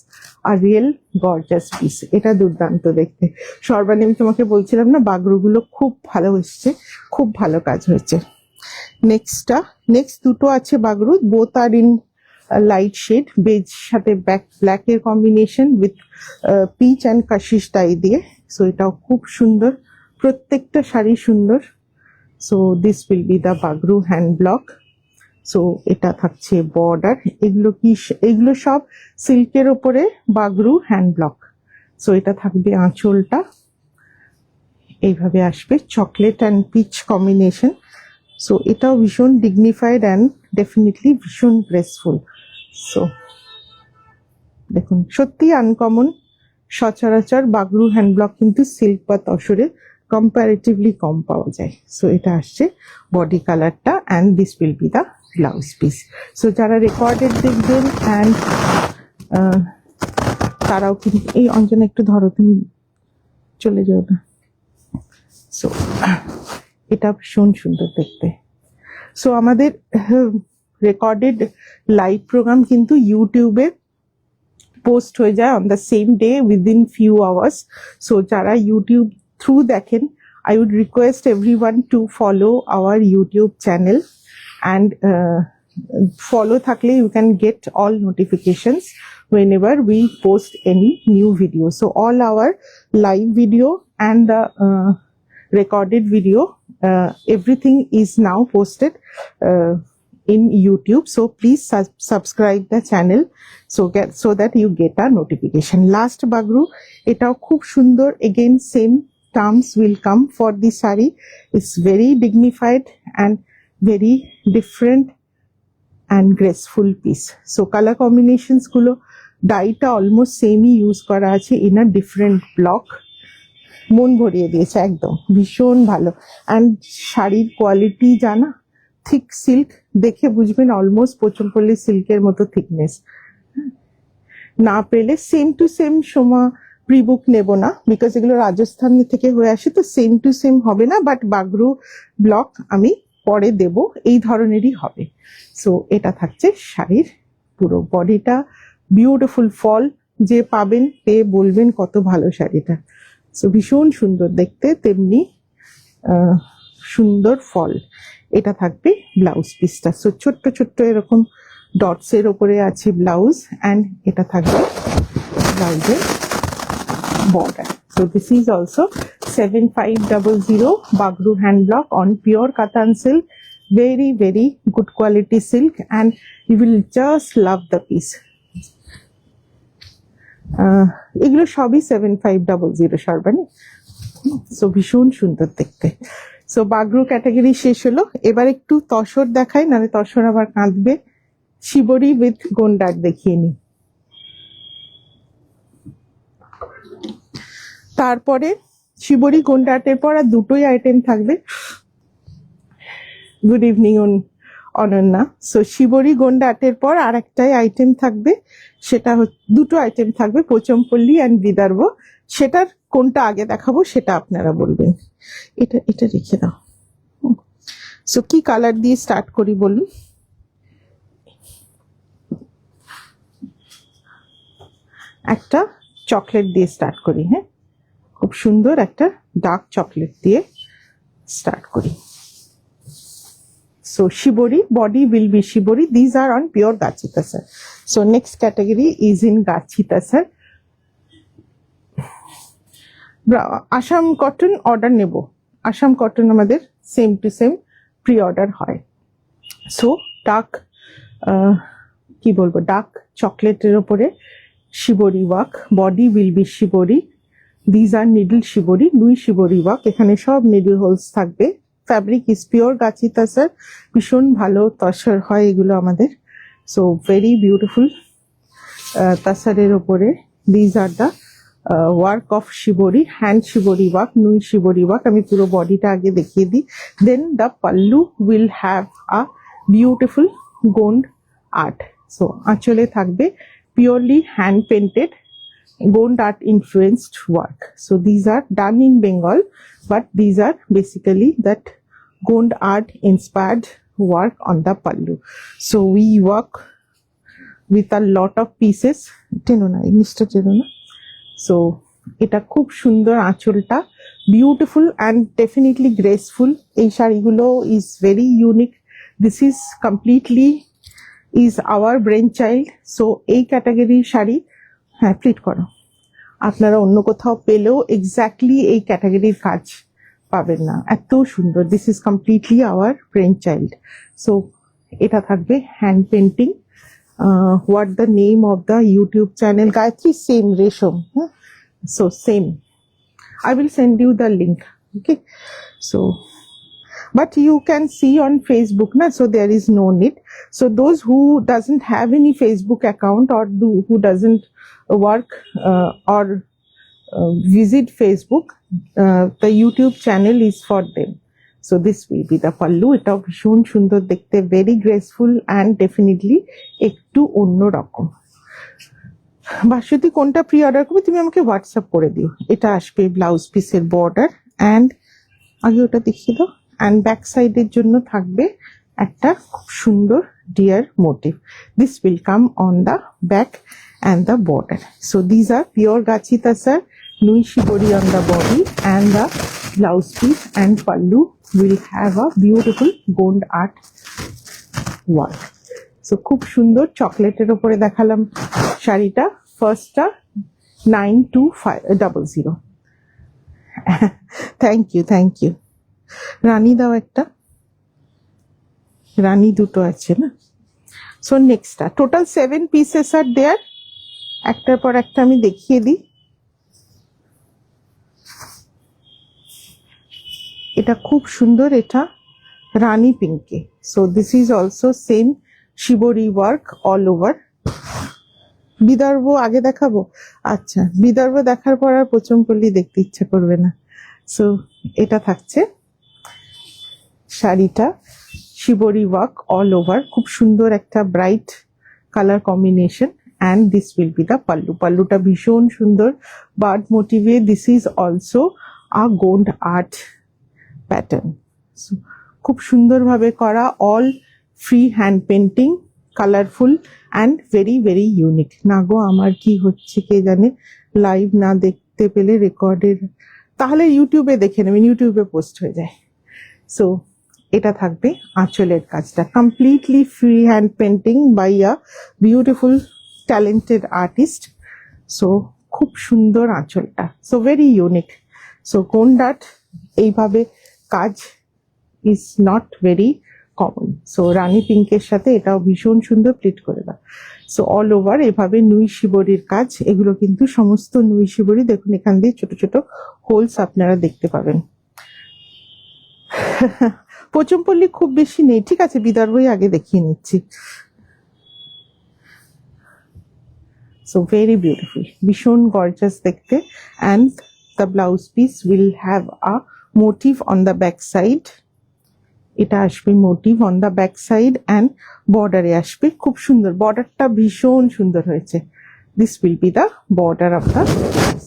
S1: a real gorgeous piece, এটা দুর্দান্ত দেখতে। সর্বাণী আমি তোমাকে বলছিলাম না, বাগরুগুলো খুব ভালো এসছে, খুব ভালো কাজ হয়েছে। নেক্সট দুটো আছে Bagru, both are in light shade, beige সাথে ব্ল্যাকের combination with peach and kasis dye দিয়ে। সো এটাও খুব সুন্দর, প্রত্যেকটা শাড়ি সুন্দর। So this will be the Bagru hand block. So এটা থাকছে বর্ডার, এগুলো সব সিল্কের ওপরে বাগরু হ্যান্ড ব্লক। সো এটা থাকবে আঁচলটা, এইভাবে আসবে chocolate and peach combination. So এটাও ভীষণ ডিগনিফাইড অ্যান্ড ডেফিনেটলি ভীষণ গ্রেসফুল। সো দেখুন সত্যি আনকমন, সচরাচর বাগরু হ্যান্ড ব্লক কিন্তু সিল্ক বা তসরে কম্পারেটিভলি কম পাওয়া যায়। সো এটা আসছে বডি কালারটা, and this will be the blouse piece. So যারা রেকর্ডেড দেখবেন অ্যান্ড তারাও কিন্তু, এই অঞ্জনা একটু ধরো, তুমি চলে যাও না। সো এটা ভীষণ সুন্দর দেখতে। সো আমাদের রেকর্ডেড লাইভ প্রোগ্রাম কিন্তু ইউটিউবে পোস্ট হয়ে যায় on the same day within few hours. So যারা ইউটিউব থ্রু দেখেন, I would request everyone to follow our YouTube channel and follow থাকলে you can get all notifications whenever we post any new video. So all our live video and the recorded video, everything is now posted in YouTube. So please subscribe the channel so that you get a notification. Last bagru, এটাও খুব সুন্দর, again same terms will come for the sari. It's very dignified and very different and graceful piece. So color combinations gulo ডাইটা almost সেমই use করা আছে in a different block. মন ভরিয়ে দিয়েছে একদম, ভীষণ ভালো। অ্যান্ড শাড়ির কোয়ালিটি জানা, থিক সিল্ক, দেখে বুঝবেন অলমোস্ট পোচমপল্লী সিল্কের মতো থিকনেস। না পেলে same to same Soma pre-book নেব না, বিকজ এগুলো রাজস্থান থেকে হয়ে আসে, তো সেম টু সেম হবে না, বাট বাগরু ব্লক আমি পরে দেব, এই ধরনেরই হবে। সো এটা থাকছে শাড়ির পুরো বডিটা। বিউটিফুল ফল, যে পাবেন পেয়ে বলবেন কত ভালো শাড়িটা। সো ভীষণ সুন্দর দেখতে, তেমনি সুন্দর ফল। এটা থাকবে ব্লাউজ পিসটা। সো ছোট্ট ছোট্ট এরকম ডটস এর ওপরে আছে ব্লাউজ, অ্যান্ড এটা থাকবে ব্লাউজের border. So this is also 7500 Bagru hand block on pure Katan silk. Very very good quality silk, and you will just love the piece. এগুলো সবই 7500 সর্বানি। সো ভীষণ সুন্দর দেখতে। সো বাগরু ক্যাটাগরি শেষ হলো, এবার একটু তসর দেখাই, নাহলে তসর আবার কাঁদবে। শিবরি উইথ গোন্ডার দেখিয়ে নি। তারপরে শিবরি গোন্ডাটের পর আর দুটোই আইটেম থাকবে। Good evening Ananya. সো শিবরি গোন্ডাটের পর আর একটাই আইটেম থাকবে, সেটা দুটো আইটেম থাকবে, পোচমপল্লী অ্যান্ড বিদর্ভ। সেটার কোনটা আগে দেখাবো সেটা আপনারা বলবেন। এটা এটা রেখে দাও। সো কি কালার দিয়ে স্টার্ট করি বলুন? একটা চকলেট দিয়ে স্টার্ট করি। হ্যাঁ, খুব সুন্দর একটা ডার্ক চকলেট দিয়ে স্টার্ট করি। So shibori, body will be shibori. These are on pure Gachi Tasar. So next category is in Gachi Tasar. Assam cotton order nebo. Assam cotton আমাদের same to same pre-order হয়। So dark কি বলবো, dark চকলেটের উপরে shibori work. Body will be shibori. These are needle shibori, nui shibori work. এখানে সব needle holes থাকবে। Fabric is pure গাছি তাসার, ভীষণ ভালো তসর হয় এগুলো আমাদের। সো ভেরি বিউটিফুল তাসারের ওপরে। These are the work of shibori, hand shibori work, nui shibori work. আমি পুরো বডিটা আগে দেখিয়ে দিই। Then the pallu will have a beautiful Gond art. So আঁচলে থাকবে purely hand painted Gond art influenced work. So these are done in Bengal, but these are basically that Gond art inspired work on the pallu. So we work with a lot of pieces. Tenona, Mr. Tenona. So এটা খুব সুন্দর, আঁচলটা beautiful and definitely graceful. এই শাড়িগুলো is very unique. This is completely is our brainchild. So এই ক্যাটাগরির শাড়ি, হ্যাঁ pleat করো, আপনারা অন্য কোথাও পেলেও এক্স্যাক্টলি এই ক্যাটাগরির কাজ পাবেন না, এত সুন্দর। This is completely our brain child. So এটা থাকবে hand painting. What the name of the YouTube channel? Gayatri, same Resham. হ্যাঁ, so same, I will send you the link. Okay, so but you can see on Facebook na, so there is no need. So those who doesn't have any Facebook account or who doesn't work or visit Facebook, the YouTube channel is for them. So this will be the pallu. Eta bhishon sundor dekhte, very graceful and definitely ekটু অন্য রকম। বাসন্তী কোনটা pre order করবে তুমি আমাকে WhatsApp করে দিও। এটা আসবে ব্লাউজ পিসের বর্ডার, অ্যান্ড আগে ওটা দেখিয়ে দাও। অ্যান্ড ব্যাক সাইডের জন্য থাকবে একটা খুব সুন্দর dear motif. This will come on the back and the border. So these are pure গাছি tussar Nui shibori on the body, and the blouse piece and pallu will have a beautiful gold art work. So খুব সুন্দর চকলেটের উপরে দেখালাম শাড়িটা। ফার্স্টটা 9200। Thank you. রানী দাও একটা, রানী দুটো আছে না। সো নেক্সটটা টোটাল 7 পিসেস আর দেয়ার। একটার পর একটা আমি দেখিয়ে দিই। এটা খুব সুন্দর, এটা রানী পিঙ্কে। So this is also same shibori work all over. Vidarbha আগে দেখাবো? আচ্ছা, বিদর্ভ দেখার পর আর পোচমপল্লী দেখতে ইচ্ছা করবে না। সো এটা থাকছে শাড়িটা শিবরি ওয়ার্ক অল ওভার, খুব সুন্দর একটা bright colour combination. And this will be the pallu. পাল্লুটা ভীষণ সুন্দর বার্ড মোটিভে। This is also a gold art pattern. খুব সুন্দরভাবে করা, all free hand painting, colourful and very very unique. না গো, আমার কি হচ্ছে কে জানে, লাইভ না দেখতে পেলে রেকর্ডের, তাহলে ইউটিউবে দেখে নেবেন, ইউটিউবে পোস্ট হয়ে যায়। সো এটা থাকবে আঁচলের কাজটা, completely free hand painting by a beautiful talented artist. So খুব সুন্দর আঁচলটা, so very unique. So Gond art এইভাবে কাজ is not very common. So rani পিঙ্কের সাথে এটাও ভীষণ সুন্দর প্লিট করে দাও। সো অল ওভার এভাবে নুই শিবরির কাজ। এগুলো কিন্তু সমস্ত নুই শিবরি। দেখুন এখান দিয়ে ছোট ছোট হোলস আপনারা দেখতে পাবেন। পোচমপল্লী খুব বেশি নেই, ঠিক আছে, বিদর্ভই আগে দেখিয়ে নিচ্ছি। সো ভেরি বিউটিফুল, ভীষণ গর্জাস দেখতে। And the blouse piece will have a motif on the back side. এটা আসবে motif on the back side, and বর্ডারে আসবে খুব সুন্দর। বর্ডারটা ভীষণ সুন্দর হয়েছে। This will be the border of the blouse.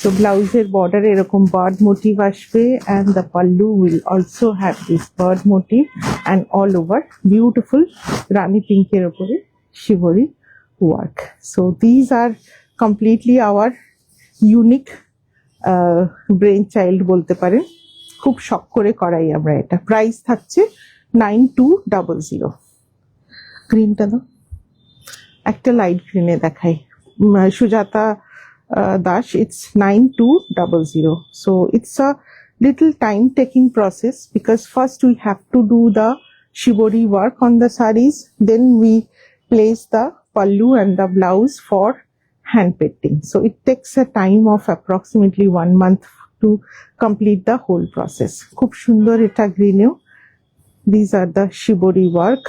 S1: তো ব্লাউজের বর্ডারে এরকম বার্ড মোটিভ আসবে, and the pallu will also have this bird motif, and all over beautiful rani পিঙ্কের ওপরে শিবরি work. So these are completely our unique brain child বলতে পারেন। খুব শখ করে করাই আমরা এটা। প্রাইস থাকছে 9200। গ্রিনটা দাও, একটা লাইট গ্রিনে দেখাই, Sujata Das. It's 9200। So it's a little time taking process, because first we have to do the shibori work on the sarees, then we place the pallu and the blouse for hand painting. So it takes a time of approximately 1 month to complete the whole process. খুব সুন্দর এটা গ্রিনেও। These are the shibori work.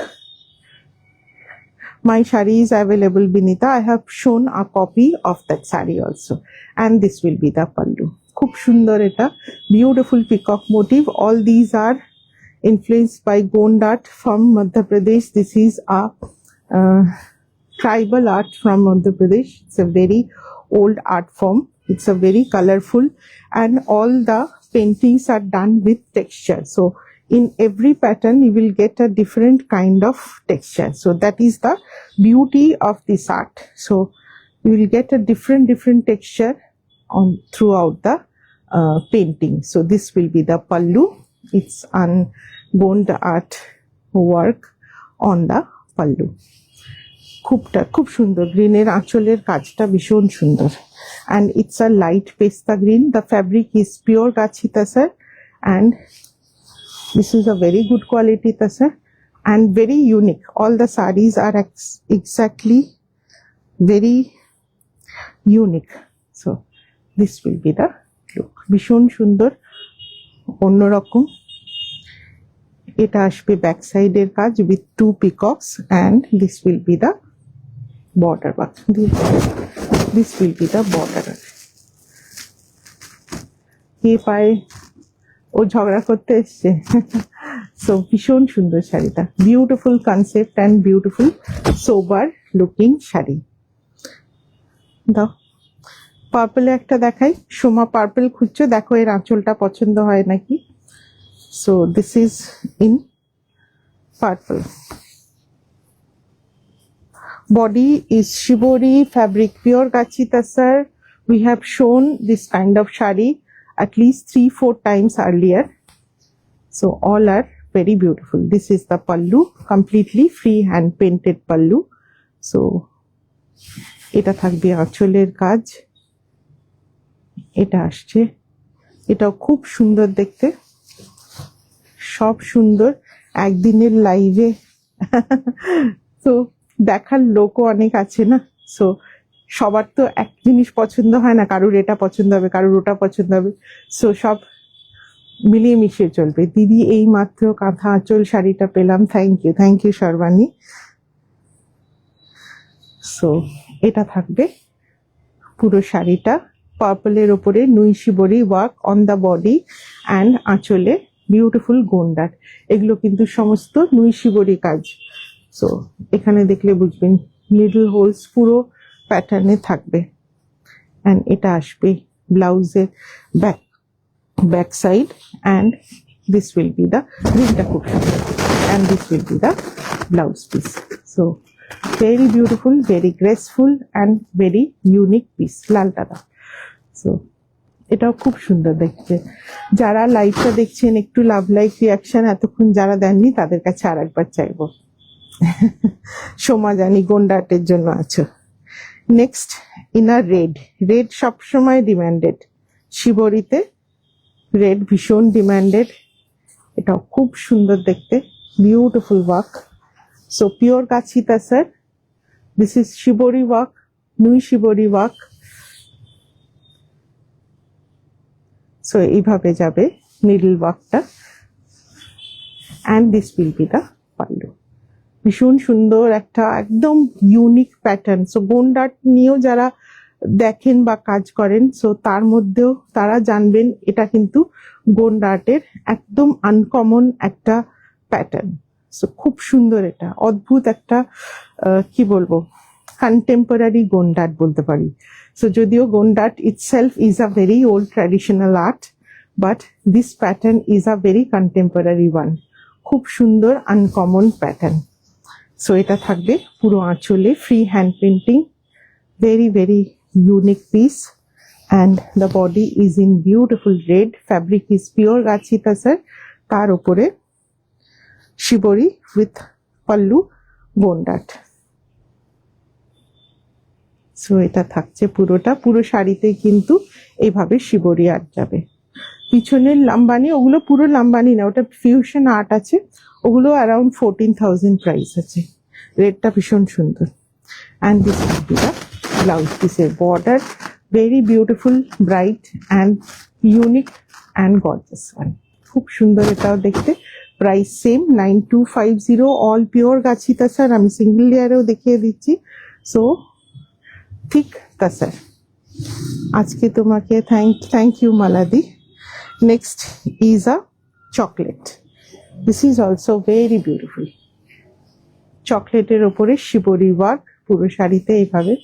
S1: My saree is available, Binita. I have shown a copy of that saree also, and this will be the pallu. খুব সুন্দর এটা, beautiful peacock motif. All these are influenced by Gond art from Madhya Pradesh. This is a tribal art from Madhya Pradesh. It's a very old art form. It's a very colorful, and all the paintings are done with texture. So in every pattern you will get a different kind of texture. So that is the beauty of this art. So you will get a different texture on throughout the painting. So this will be the pallu. It's on Gond art work on the pallu. খুব সুন্দর গ্রিনের আঁচলের কাজটা, ভীষণ সুন্দর। And it's a light pesta green. The fabric is pure gachi tasar, and this is a very good quality tasar and very unique. All the sarees are exactly very unique. So this will be the look. ভীষণ সুন্দর, অন্যরকম। এটা আসবে back সাইডের কাজ with 2 peacocks, and this will be the border. But this will be the border. কে পায়, ও ঝগড়া করতে এসছে। সো ভীষণ সুন্দর শাড়িটা, beautiful concept and beautiful sober looking শাড়ি। দাও, পার্পলে একটা দেখাই। সোমা পার্পল খুঁজছো, দেখো এর আঁচলটা পছন্দ হয় নাকি। So this is in purple. Body is shibori fabric, pure Gachi Tassar. We have shown this kind of shari at least 3-4 times earlier. So all are very beautiful. This is the pallu, completely free hand painted pallu. So এটা থাকবে আঁচলের কাজ, এটা আসছে, এটাও খুব সুন্দর দেখতে, সব সুন্দর। একদিনের লাইভে তো দেখার লোকও অনেক আছে না, সো সবার তো এক জিনিস পছন্দ হয় না, কারুর এটা পছন্দ হবে, কারুর ওটা পছন্দ হবে, সো সব মিলিয়ে মিশিয়ে চলবে। দিদি এই মাত্র কাঁথা আঁচল শাড়িটা পেলাম, থ্যাংক ইউ সর্বাণী। সো এটা থাকবে পুরো শাড়িটা পার্পলের ওপরে nui shibori work on the body and আঁচলে বিউটিফুল গোন্ডার। এগুলো কিন্তু সমস্ত নুই শিবরি কাজ। সো এখানে দেখলে বুঝবেন নিডল হোলস পুরো প্যাটার্নে থাকবে। অ্যান্ড এটা আসবে ব্লাউজের back side, and this will be the গ্রিনটা খুব সুন্দর, and this will be the blouse piece. So very beautiful, very graceful and very unique piece, লালটা দাও। সো এটাও খুব সুন্দর দেখতে। যারা লাইভটা দেখছেন একটু লাভ লাইক রিয়াকশন এতক্ষণ যারা দেননি তাদের কাছে আর একবার চাইবো। সোমা জানি গোন্ডাটের জন্য আছো। নেক্সট ইনার রেড, রেড সবসময় ডিমান্ডেড, শিবরিতে রেড ভীষণ ডিমান্ডেড। এটাও খুব সুন্দর দেখতে, বিউটিফুল ওয়ার্ক। সো পিওর কাছি tussar, this is shibori work, nui shibori work. So এইভাবে যাবে নিডল ওয়ার্কটা, and this will be the pallu. ভীষণ সুন্দর একটা একদম ইউনিক প্যাটার্ন। সো গোন্ডাট নিয়েও যারা দেখেন বা কাজ করেন, সো তার মধ্যেও তারা জানবেন এটা কিন্তু গোন্ডাটের একদম আনকমন একটা প্যাটার্ন। সো খুব সুন্দর, এটা অদ্ভুত একটা কি বলবো, কন্টেম্পোরারি গোন্ডাট বলতে পারি। সো যদিও Gond art itself is a very old traditional art, but this pattern is a very contemporary one. খুব সুন্দর আনকমন প্যাটার্ন। সো এটা থাকবে পুরো আঁচলে, free hand painting, very very unique piece, and the body is in beautiful red, fabric is pure গাছি তাসার, তার উপরে shibori with pallu Gond art. So এটা থাকছে পুরোটা, পুরো শাড়িতে কিন্তু এইভাবে শিবরি আর্ট যাবে। পিছনের লাম্বানি, ওগুলো পুরো লাম্বানি না, ওটা ফিউশন আর্ট আছে, ওগুলো অ্যারাউন্ড 14,000 প্রাইস আছে। রেডটা ভীষণ সুন্দর। And this will be the blouse পিসের border, very beautiful, bright and unique and gorgeous one. খুব সুন্দর এটাও দেখতে। প্রাইস সেম 9250, অল পিওর গাছি তাসার। আমি সিঙ্গেল লেয়ারেও দেখিয়ে দিচ্ছি। সো ঠিক তাসার। আজকে তোমাকে থ্যাংক ইউ মালাদি। Next is a chocolate. This is also very beautiful. চকলেটের ওপরে শিবরি ওয়ার্ক, পুরো শাড়িতে এইভাবে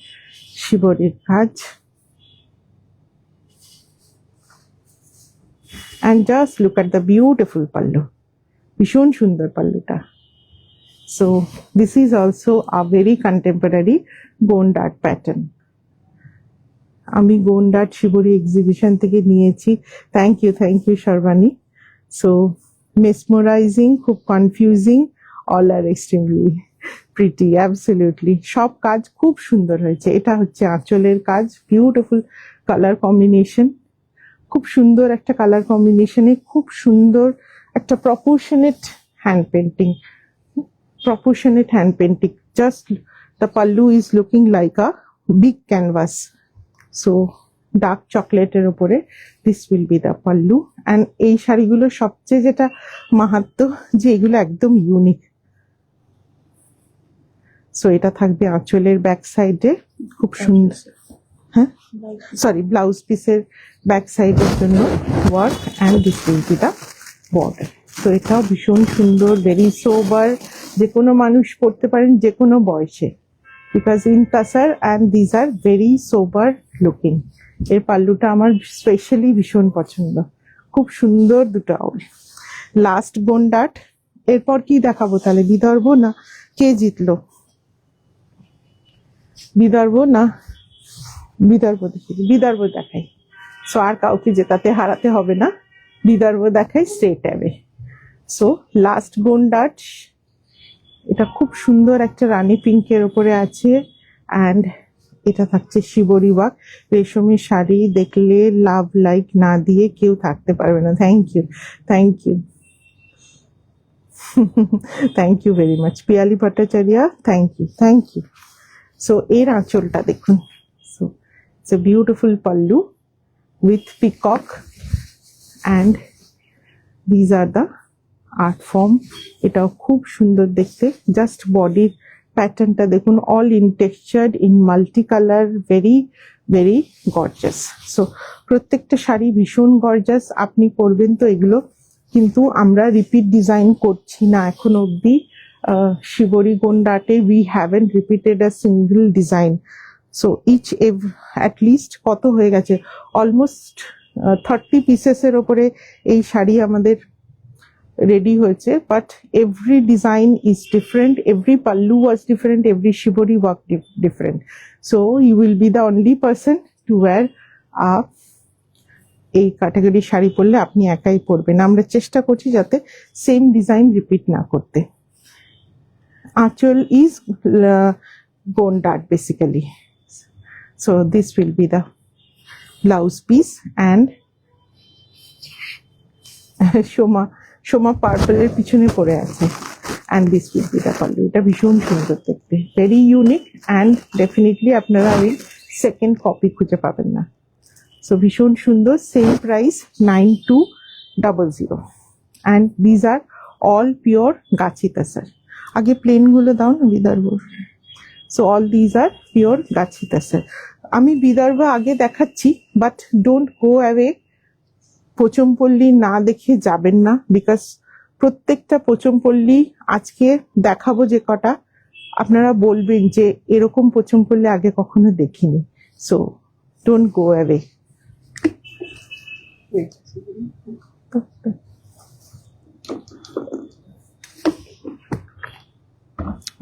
S1: শিবরির কাজ। And just look at the beautiful pallu. ভীষণ সুন্দর পাল্লুটা। So this is also a very contemporary Gondat pattern. আমি গোন্ডাট শিবরি এক্সিবিশন থেকে নিয়েছি। Thank you Sarbani. So mesmerising, খুব confusing, all are extremely pretty, absolutely. সব কাজ খুব সুন্দর হয়েছে। এটা হচ্ছে আঁচলের কাজ, বিউটিফুল কালার কম্বিনেশন, খুব সুন্দর একটা কালার কম্বিনেশনে, খুব সুন্দর একটা proportionate hand painting, just the pallu is looking like a big canvas. So dark চকলেটের উপরে this will be the pallu. And এই শাড়িগুলো সবচেয়ে যেটা মাহাত্ম্য, যে এগুলো একদম ইউনিক। সো এটা থাকবে আঁচলের ব্যাক সাইডে, খুব সুন্দর। হ্যাঁ, সরি, ব্লাউজ পিসের ব্যাক সাইডের জন্য work, and this will be the border. তো এটাও ভীষণ সুন্দর, ভেরি সোবার, যে কোনো মানুষ পরতে পারেন যে কোনো বয়সে। because in tasar and these are very sober looking. এর পাল্লুটা আমার স্পেশালি ভীষণ পছন্দ, খুব সুন্দর দুটো আউল। লাস্ট গোন্ডাট। এরপর কি দেখাবো তাহলে? বিদর্ভ না কে জিতলো? বিদর্ভ না বিদর্ভ দেখি, বিদর্ভ দেখাই। সো আর কাউকে জেতাতে হারাতে হবে না, বিদর্ভ দেখাই স্ট্রেট অ্যাওয়ে। সো লাস্ট গোন্ডাট, এটা খুব সুন্দর একটা রানী পিঙ্কের উপরে আছে অ্যান্ড এটা থাকছে শিবরি ওয়ার্ক। রেশমি শাড়ি দেখলে লাভ লাইক না দিয়ে কেউ থাকতে পারবে না। Thank you, thank you, thank you very much Piyali Bhattacharya, thank you, thank you. So এর আঁচলটা দেখুন। So it's a beautiful pallu with peacock and these are the art form. এটাও খুব সুন্দর দেখতে। জাস্ট বডির প্যাটার্নটা দেখুন, all in textured in multi colour, very very gorgeous. So প্রত্যেকটা শাড়ি ভীষণ গর্জাস। আপনি পরবেন তো এগুলো, কিন্তু আমরা রিপিট ডিজাইন করছি না এখন অবধি। শিবরি গোন্ডাটে we haven't repeated a single design. So each at least কত হয়ে গেছে, অলমোস্ট 30 পিসেসের ওপরে এই শাড়ি আমাদের রেডি হয়েছে। But every design is different, every pallu was different, every shibori work different. So you will be the only person to wear a এই category sari পরলে আপনি একাই পরবেন। আমরা চেষ্টা করছি যাতে সেম ডিজাইন রিপিট না করতে। আঁচল is Gond art basically. So this will be the blouse piece and Soma পার্পলের পিছনে পড়ে আছে and this will be the pallu. এটা ভীষণ সুন্দর দেখতে, ভেরি ইউনিক অ্যান্ড ডেফিনেটলি আপনারা ওই সেকেন্ড কপি খুঁজে পাবেন না। সো ভীষণ সুন্দর, same price 9200 and these are all pure গাছি তাসার। আগে প্লেনগুলো দাও না Vidarbha. So all these are pure গাছি তাসার। আমি বিদর্ভ আগে দেখাচ্ছি, বাট ডোন্ট গো অ্যাওয়ে। পোচমপল্লী না দেখে যাবেন না, বিকজ প্রত্যেকটা পোচমপল্লী আজকে দেখাবো যে কটা, আপনারা বলবেন যে এরকম পোচমপল্লী আগে কখনো দেখিনি। So don't go away.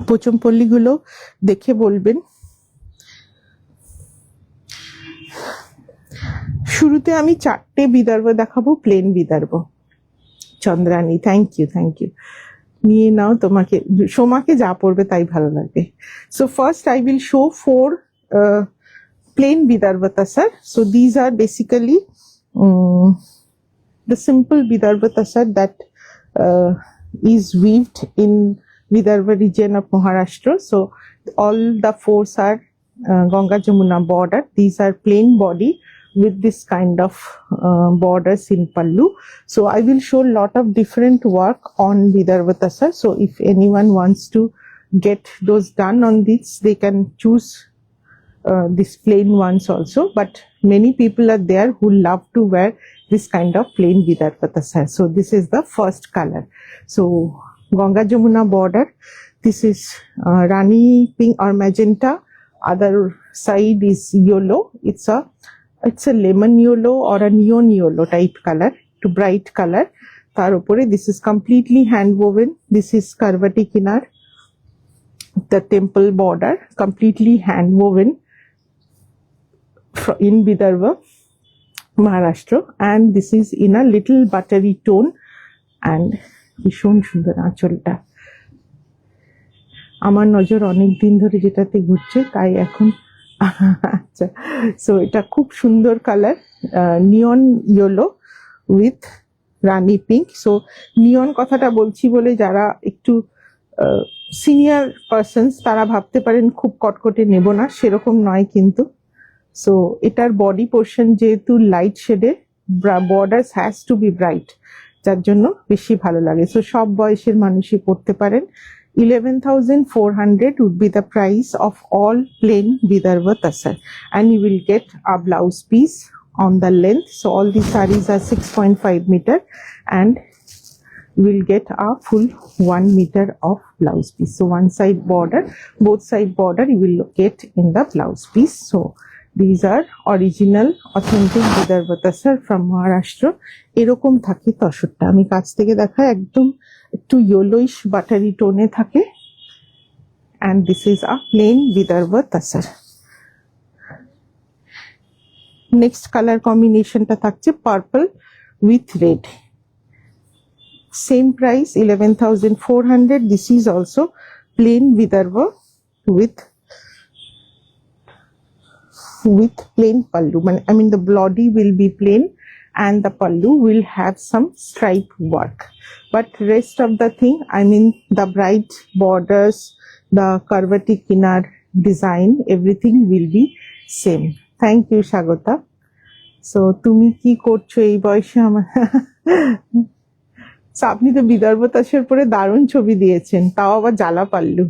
S1: পোচমপল্লীগুলো দেখে বলবেন। শুরুতে আমি 4টে বিদর্ভ দেখাবো, plain Vidarbha. Chandrani, thank you, thank you. নিয়ে নাও, তোমাকে সোমাকে যা পড়বে তাই ভালো লাগবে। So first I will show 4 plain Vidarbha Tasar. So these are basically the simple Vidarbha Tasar that is weaved in Vidarbha region of Maharashtra. So all the 4s are Ganga Jamuna border. These are plain body with this kind of borders in pallu. So I will show a lot of different work on Vidarbha Tasar. So if anyone wants to get those done on this, they can choose these plain ones also. But many people are there who love to wear this kind of plain Vidarbha Tasar. So this is the first color. So Ganga Jamuna border. This is Rani pink or magenta. Other side is yellow. It's a lemon yellow or a neon yellow type color, to bright color. Tar upore this is completely hand woven. This is Karvati Kinar, the temple border, completely hand woven in Vidarbha, Maharashtra, and this is in a little buttery tone and ভীষণ সুন্দর আঁচলটা। আমার নজর অনেক দিন ধরে যেটাতে ঘুরছে, তাই এখন আচ্ছা। সো এটা খুব সুন্দর colour, neon yellow with rani pink. So neon কথাটা বলছি বলে যারা একটু সিনিয়র পার্সনস তারা ভাবতে পারেন খুব কটকটে নেব না, সেরকম নয় কিন্তু। সো এটার বডি পোর্শন যেহেতু লাইট শেডে, borders has to be bright, যার জন্য বেশি ভালো লাগে। সো সব বয়সের মানুষই পড়তে পারেন। 11,400 would be the price of all plain Vidarbha Tasar, and you will get a blouse piece on the length. So all these sarees are 6.5 meter and you will get a full 1 meter of blouse piece. So one side border, both side border you will get in the blouse piece. So these are original authentic Vidarbha Tasar from Maharashtra. এরকম থাকে তসরটা, আমি কাছ থেকে দেখাই, একদম একটু yellowish buttery টোনে থাকে। and this is a plain Vidarbha Tasar. Next color combination টা থাকছে purple with red. Same price 11,400. This is also plain Vidarbha with plain pallu. I mean the body will be plain and the pallu will have some stripe work, but rest of the thing, I mean the bright borders, the curvati kinar design, everything will be same. Thank you Shagota. So তুমি কি করছো এই বয়সে? আমার আপনি তো বিদর্ভ তাসের পরে দারুণ ছবি দিয়েছেন, তাও আবার জ্বালা পাল্লু।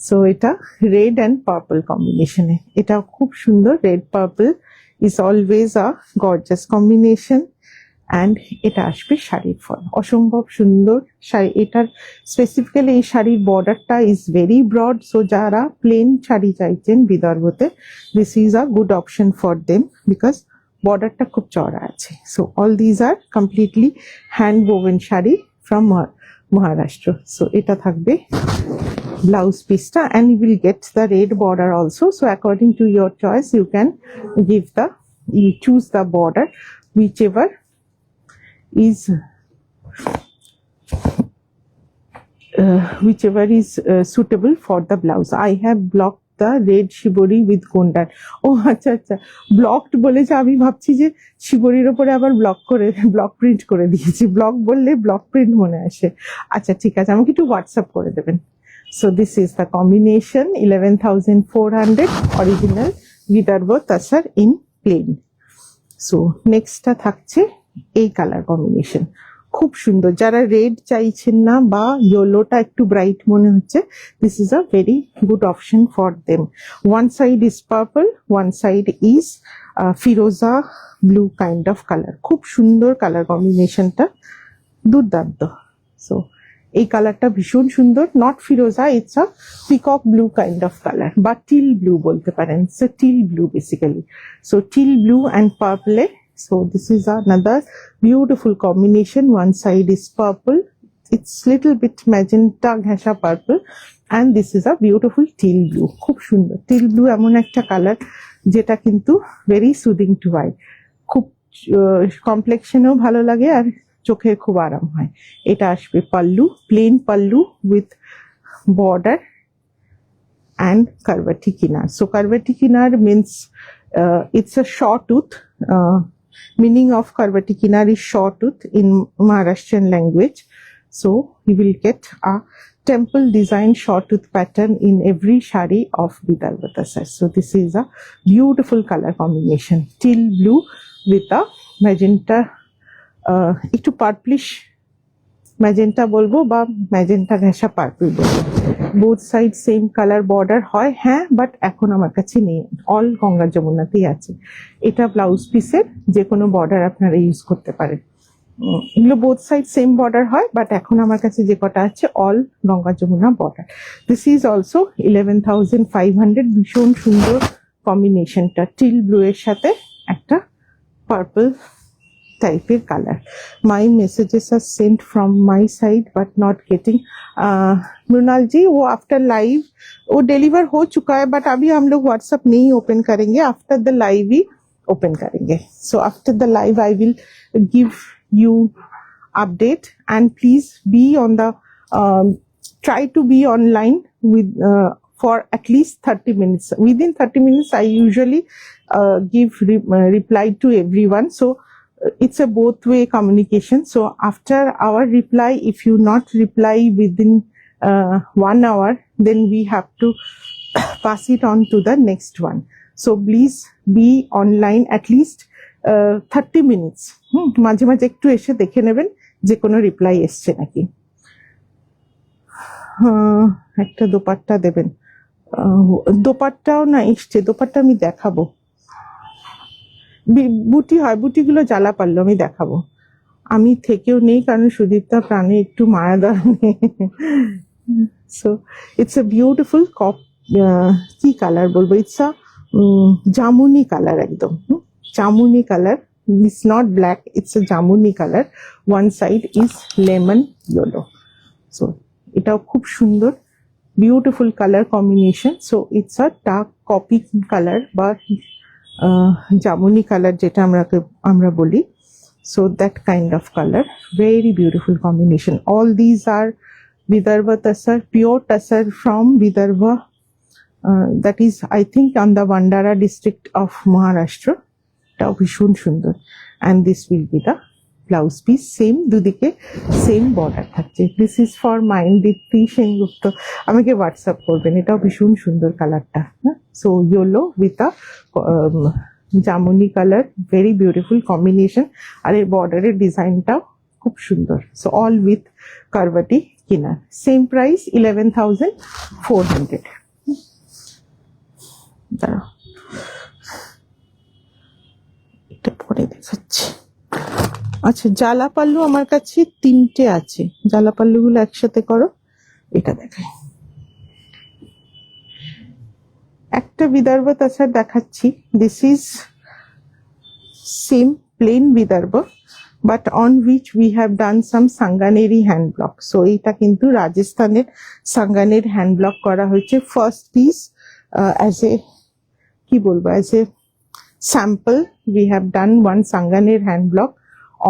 S1: সো এটা রেড অ্যান্ড পার্পল কম্বিনেশনে, এটা খুব সুন্দর। Red purple is always a gorgeous combination. And এটা আসবে শাড়ির ফল, অসম্ভব সুন্দর শাড়ি। এটার স্পেসিফিক্যালি এই শাড়ির বর্ডারটা ইজ ভেরি ব্রড। সো যারা প্লেন শাড়ি চাইছেন বিদর্ভতে, this is a good option for them because বর্ডারটা খুব চড়া আছে। So all these are completely hand woven sari from Maharashtra. So এটা থাকবে ব্লাউজ পিসটা, and you will get the red border also. So according to your choice you can give the, you choose the border whichever is suitable for the blouse. I have blocked the red shibori with gondar. ও আচ্ছা আচ্ছা, blocked বলেছে, আমি ভাবছি যে শিবরির ওপরে আবার block print করে দিয়েছি। ব্লক বললে ব্লক প্রিন্ট মনে আসে। আচ্ছা ঠিক আছে, আমাকে একটু হোয়াটসঅ্যাপ করে দেবেন। So this is the combination 11,400 original Vidarbha Tasar in plain. So next টা থাকছে এই কালার কম্বিনেশন, খুব সুন্দর। যারা রেড চাইছেন না বা ইয়েলোটা একটু ব্রাইট মনে হচ্ছে, this is a very good option for them. One side is purple, one side is Firoza blue kind of colour. খুব সুন্দর কালার কম্বিনেশনটা, দুর্দান্ত। সো এই কালারটা ভীষণ সুন্দর, নট ফিরোজা, it's a peacock blue kind of colour বা টিল ব্লু বলতে পারেন। So teal blue basically, so teal blue and পার্পলে। So this is another beautiful combination. One side is purple, it's little bit magenta ঘেঁষা purple, and this is a beautiful teal blue. খুব সুন্দর। teal blue এমন একটা colour যেটা কিন্তু very soothing to eye, খুব কমপ্লেক্সনেও ভালো লাগে আর চোখে খুব আরাম হয়। এটা আসবে pallu, plain pallu with border and curvati kinar. So curvati kinar means it's a short tooth. Meaning of curvati kinar is short tooth in Maharashtrian language. So you will get a temple design short tooth pattern in every shari of Vidarbha Tasar. So this is a beautiful color combination, teal blue with a magenta, একটু purplish magenta বলবো বা magenta ঘেঁষা purple বলবো। Both side same colour border হয়, হ্যাঁ, but এখন আমার কাছে নেই, অল গঙ্গা যমুনাতেই আছে। এটা ব্লাউজ পিসের যে কোনো বর্ডার আপনারা ইউজ করতে পারেন। এগুলো বোথ সাইড সেম বর্ডার হয়, বাট এখন আমার কাছে যে কটা আছে all Ganga Jamuna border. This is also 11,500। ভীষণ সুন্দর কম্বিনেশনটা, টিল ব্লু এর সাথে একটা পার্পল টাইপের colour. My messages are sent from my side but not getting. Mrinal ji, वो आफ्टर लाइव वो डिलीवर हो चुका है, बट अभी हम लोग व्हाट्सएप नहीं ओपन करेंगे, आफ्टर द लाइव ही ओपन करेंगे। So after the live I will give you update, and please be on the try to be online with for at least 30 minutes. Within 30 minutes I usually give reply to everyone. So it's a both way communication. So after our reply, if you not reply within 1 hour, then we have to pass it on to the next one. So please be online at least 30 minutes. মাঝে মাঝে একটু এসে দেখে নেবেন যে কোনো reply এসছে নাকি। একটা দোপাট্টা দেবেন, দোপাট্টাও না এসছে, দোপাট্টা আমি দেখাবো। বুটি হয়, বুটিগুলো জ্বালা পারলো, আমি দেখাবো। আমি থেকেও নেই, কারণ সুদীপ্তা প্রাণে একটু মায়া ধরনে। সো ইটস এ বিউটিফুল কি কালার বলবো, ইটস আ জামুনি কালার, একদম jamuni colour. It's not black, it's a jamuni colour. One side is lemon yellow. So এটাও খুব সুন্দর, beautiful colour combination. So it's a dark coffee colour বা জামুনি কালার যেটা আমরা বলি। So that kind of color, very beautiful combination. All these are Vidarbha Tassar, pure Tassar from Vidarbha. That is, I think, on the Bandara district of Maharashtra. Tao bhishon sundor. And this will be the blouse piece. Same dudike, same border থাকছে. This is for mine, Dipti Sengupta. আমাকে WhatsApp করবেন, এটাও ভীষণ সুন্দর কালারটা। So yellow with a jamuni colour, very beautiful combination. আর এর বর্ডারের ডিজাইনটাও খুব সুন্দর। সো অল উইথ কারবাটি কিনার। Same price 11,400। দাঁড়াও, এটা পরে দেখাচ্ছি। আচ্ছা, জালা পাল্লু আমার কাছে 3টে আছে, জালা পাল্লুগুলো একসাথে করো। এটা দেখাই, একটা বিদর্ভ তাছাড়া দেখাচ্ছি। This is same plain Vidarbha, but on which we have done some Sanganeri hand block. So এইটা কিন্তু রাজস্থানের সাঙ্গানের হ্যান্ড ব্লক করা হয়েছে। ফার্স্ট পিস অ্যাজ এ কি বলবো, as a sample we have done one Sanganer hand block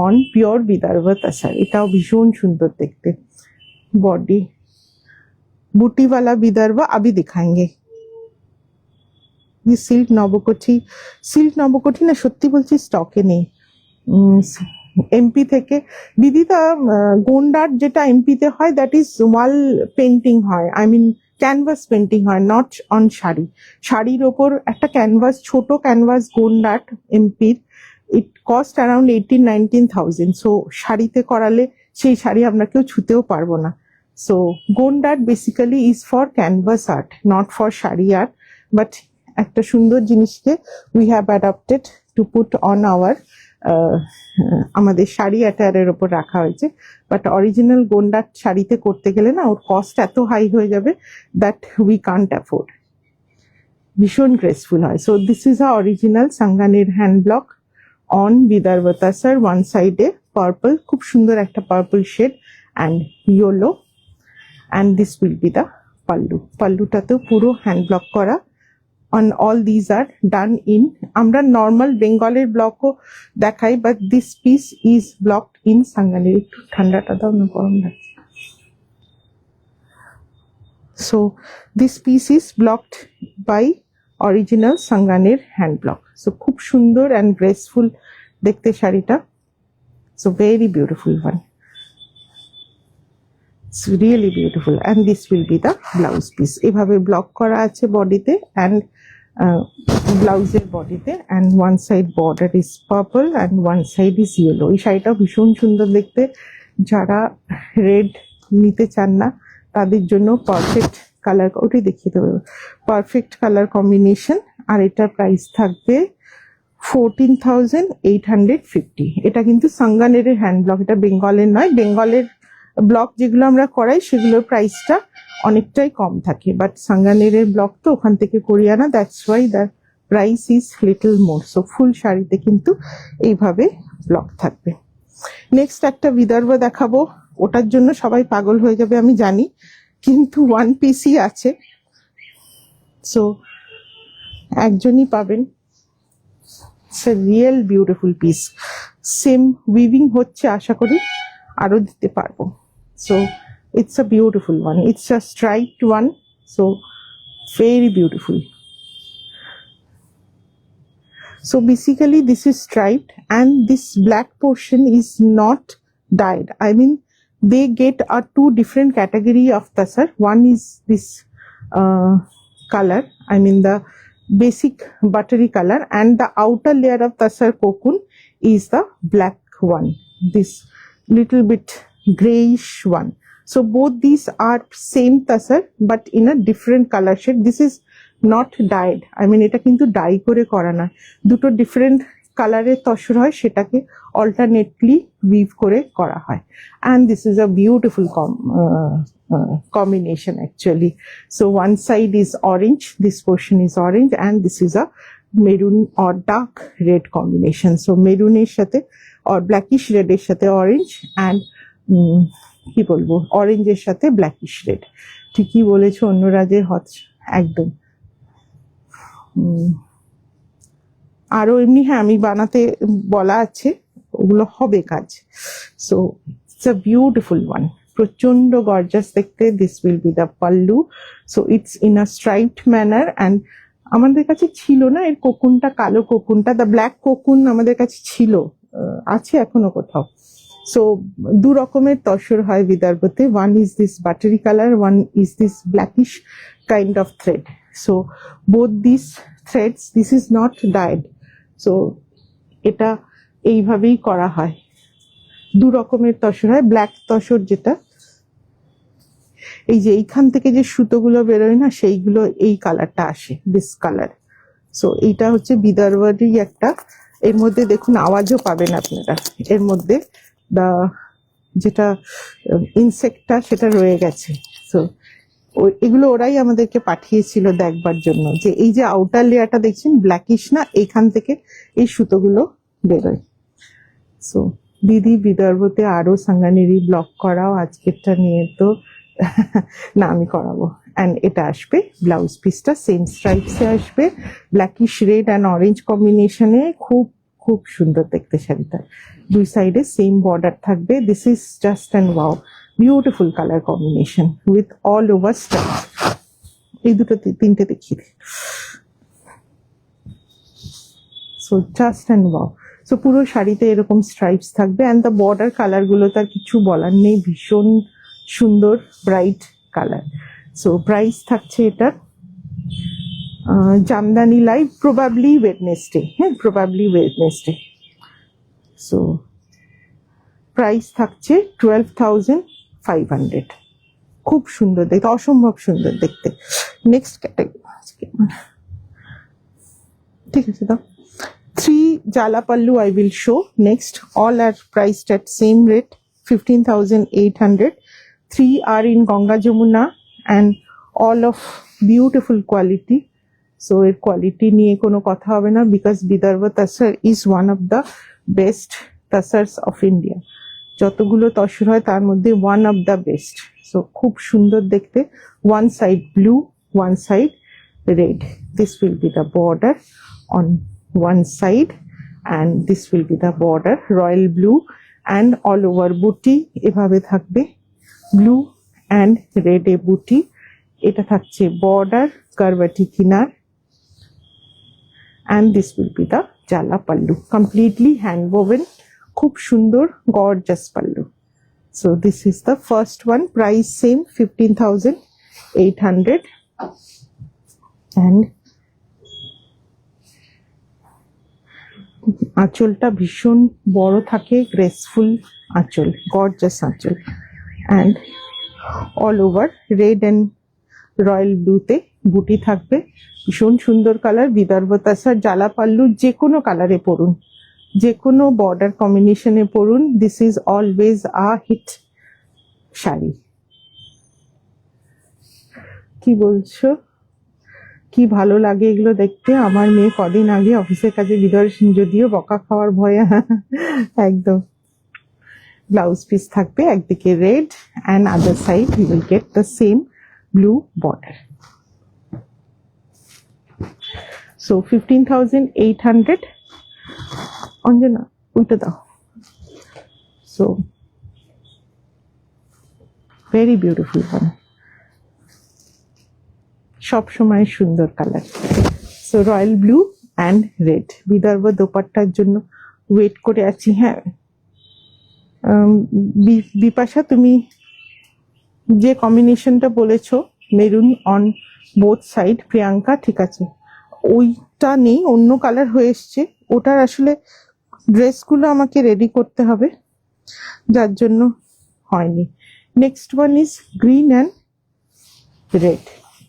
S1: on pure Vidarbha তাছাড়া। এটাও ভীষণ সুন্দর দেখতে। बॉडी बूटी वाला विदर्भ अभी दिखाएंगे। ये सिल्क नवकोठी ना सत्यि बोलছি স্টকে নেই। এমপি থেকে দিদিদা গোন্ডার যেটা এমপিতে হয় দ্যাট ইজ ওয়াল পেন্টিং হয়, আই মিন ক্যানভাস পেন্টিং হয়, নট অন শাড়ি। শাড়ির ওপর একটা ক্যানভাস, ছোট ক্যানভাস গোন্ডাট এমপির, ইট কস্ট অ্যারাউন্ড 18-19,000। সো শাড়িতে করালে সেই শাড়ি আমরা কেউ ছুতেও পারবো না। So Gond art basically is for canvas art, not for sari art. But একটা সুন্দর জিনিসকে we have adapted to put on our, আমাদের শাড়ি অ্যাটায়ারের ওপর রাখা হয়েছে। বাট অরিজিনাল গোন্ডাট শাড়িতে করতে গেলে না ওর কস্ট এত হাই হয়ে যাবে দ্যাট উই কান্ট অ্যাফোর্ড। ভীষণ গ্রেসফুল হয়। So this is a original Sanganer hand block on Vidarbha tussar. One সাইডে পার্পল, খুব সুন্দর একটা purple shade and yellow, and this will be the pallu. পাল্লুটাতেও পুরো হ্যান্ড ব্লক করা। On all these are done in, আমরা নর্মাল বেঙ্গলের ব্লকও দেখাই, but this piece is blocked in Sanganer. একটু ঠান্ডাটা দাও না, গরম লাগছে। So this piece is blocked by original Sanganer hand block. So খুব সুন্দর অ্যান্ড গ্রেসফুল দেখতে শাড়িটা। So very beautiful one, it's really beautiful. And this will be the blouse piece. এভাবে ব্লক করা আছে বডিতে অ্যান্ড ব্লাউজের বডিতে, and one side border is purple and one side is yellow. এই শাড়িটাও ভীষণ সুন্দর দেখতে। যারা রেড নিতে চান না তাদের জন্য পারফেক্ট কালার, ওটাই দেখিয়ে দেবো, পারফেক্ট কালার কম্বিনেশন। আর এটার প্রাইস থাকবে 14,850। এটা কিন্তু সাঙ্গানের হ্যান্ড ব্লক, এটা বেঙ্গলের নয়। বেঙ্গলের ব্লক যেগুলো আমরা করাই সেগুলোর প্রাইসটা অনেকটাই কম থাকে, বাট সাঙ্গানের ব্লক তো ওখান থেকে করিয়ে আনা, that's why the price is little more. So full শাড়িতে কিন্তু এইভাবে ব্লক থাকবে। নেক্সট একটা বিদর্ভ দেখাবো, ওটার জন্য সবাই পাগল হয়ে যাবে আমি জানি, কিন্তু ওয়ান পিসই আছে। সো একজনই পাবেন। It's a real beautiful piece. Same weaving হচ্ছে, আশা করি আরো দিতে পারবো। So it's a beautiful one. It's a striped one, so very beautiful. So basically this is striped and this black portion is not dyed. I mean they get a two different category of tassar. One is this color, I mean the basic buttery color, and the outer layer of tassar cocoon is the black one, this little bit grayish one. So both these are same tassar but in a different color shade. This is not dyed, I mean এটা কিন্তু die করে করা না, দুটো different কালারের তসর হয় সেটাকে alternately we've করে করা হয়। And this is a beautiful combination actually. So one side is orange, this portion is orange, and this is a maroon or dark red combination. So maroon এর সাথে or blackish red এর সাথে orange, and কি বলবো orange এর সাথে blackish red. ঠিকই বলেছো অন্যরাজের হট একদম। আরো এমনি হ্যাঁ আমি বানাতে বলা আছে, ওগুলো হবে কাজ। So it's a beautiful one, প্রচন্ড গর্জাস দেখতে। This will be the pallu. So it's in a striped manner. And আমাদের কাছে ছিল না এর কোকুনটা, কালো কোকুনটা, দ্য ব্ল্যাক কোকুন আমাদের কাছে ছিল, আছে এখনো কোথাও। সো দু রকমের তসর হয় বিদর্ভতে, one is this buttery colour, one is this blackish kind of thread. So both this threads, this is not dyed. So এটা এইভাবেই করা হয়, দু রকমের তসর হয়। ব্ল্যাক তসর যেটা এই যে এইখান থেকে যে সুতোগুলো বেরোয় না, সেইগুলো এই কালারটা আসে, দিস কালার। সো এইটা হচ্ছে বিদর্ভেরই একটা, এর মধ্যে দেখুন আওয়াজও পাবেন আপনারা, এর মধ্যে দা যেটা ইনসেক্টটা সেটা রয়ে গেছে। সো এগুলো ওরাই আমাদেরকে পাঠিয়েছিল দেখবার জন্য, যে এই যে আউটার লেয়ারটা দেখছেন ব্ল্যাকিশ না, এইখান থেকে এই সুতোগুলো বেরোয়। সো দিদি বিদর্ভতে আরো সাঙ্গানেরি ব্লক করাও, আজকেরটা নিয়ে তো না আমি করাবো। অ্যান্ড এটা আসবে ব্লাউজ পিসটা সেম স্ট্রাইপসে আসবে, ব্ল্যাকিশ রেড অ্যান্ড অরেঞ্জ কম্বিনেশনে, খুব খুব সুন্দর দেখতে শাড়িটা। দুই সাইডে সেম বর্ডার থাকবে। This is just and wow, beautiful colour combination with all over style. এই দুটো তিনটে দেখিয়ে দিই। So just and wow. So পুরো শাড়িতে এরকম স্ট্রাইপস থাকবে। অ্যান্ড দ্য বর্ডার কালারগুলো তার কিছু বলার নেই, ভীষণ সুন্দর ব্রাইট কালার। সো প্রাইস থাকছে এটার জামদানি লাইভ প্রবাবলি ওয়েডনেসডে, হ্যাঁ প্রবাবলি ওয়েডনেসডে। সো প্রাইস থাকছে 12,500। খুব সুন্দর দেখতে, অসম্ভব সুন্দর দেখতে। নেক্সট ক্যাটাগরি, ঠিক আছে দাও। 3 Jala Pallu I will show next. All are priced at same rate, 15,800. 3 are in Ganga Jamuna and all of beautiful quality. So এর কোয়ালিটি নিয়ে কোনো কথা হবে না, because Vidarbha Tasar is one of the best tasars of India. যতগুলো তসর হয় তার মধ্যে one of the best. So খুব সুন্দর দেখতে, one side blue, one side red. This will be the border on one side and this will be the border, royal blue, and all over বুটি এভাবে থাকবে, blue and red এ বুটি। এটা থাকছে border, কারবাটি কিনার, and this will be the Jala Pallu, completely hand woven, খুব সুন্দর gorgeous pallu. So this is the first one, price same 15,800. and আঁচলটা ভীষণ বড় থাকে, গ্রেসফুল আঁচল, গর্জাস আঁচল, and all over red and royal ব্লুতে বুটি থাকবে। ভীষণ সুন্দর কালার। বিদর্ভা তাসার জালা পাল্লু যে কোনো কালারে পরুন, যে কোনো বর্ডার কম্বিনেশনে পরুন, this is always a hit শাড়ি। কি বলছো, কি ভালো লাগে এগুলো দেখতে। আমার মেয়ে কদিন আগে অফিসের কাছে বিদর্শন, যদিও বকা খাওয়ার ভয়ে একদম। ব্লাউজ পিস থাকবে একদিকে red and other side you will get the same blue border. So 15,800। Anjana ওইটা দাও। সো ভেরি বিউটিফুল ওয়ান, সব সময় সুন্দর colour. So royal blue and red. Vidarbha দোপাট্টার জন্য ওয়েট করে আছি। হ্যাঁ বিপাশা, তুমি যে কম্বিনেশনটা বলেছো maroon on both side, Priyanka ঠিক আছে, ওইটা নেই, অন্য কালার হয়ে এসছে। ওটার আসলে ড্রেসগুলো আমাকে রেডি করতে হবে, যার জন্য হয়নি। Next one is green and red.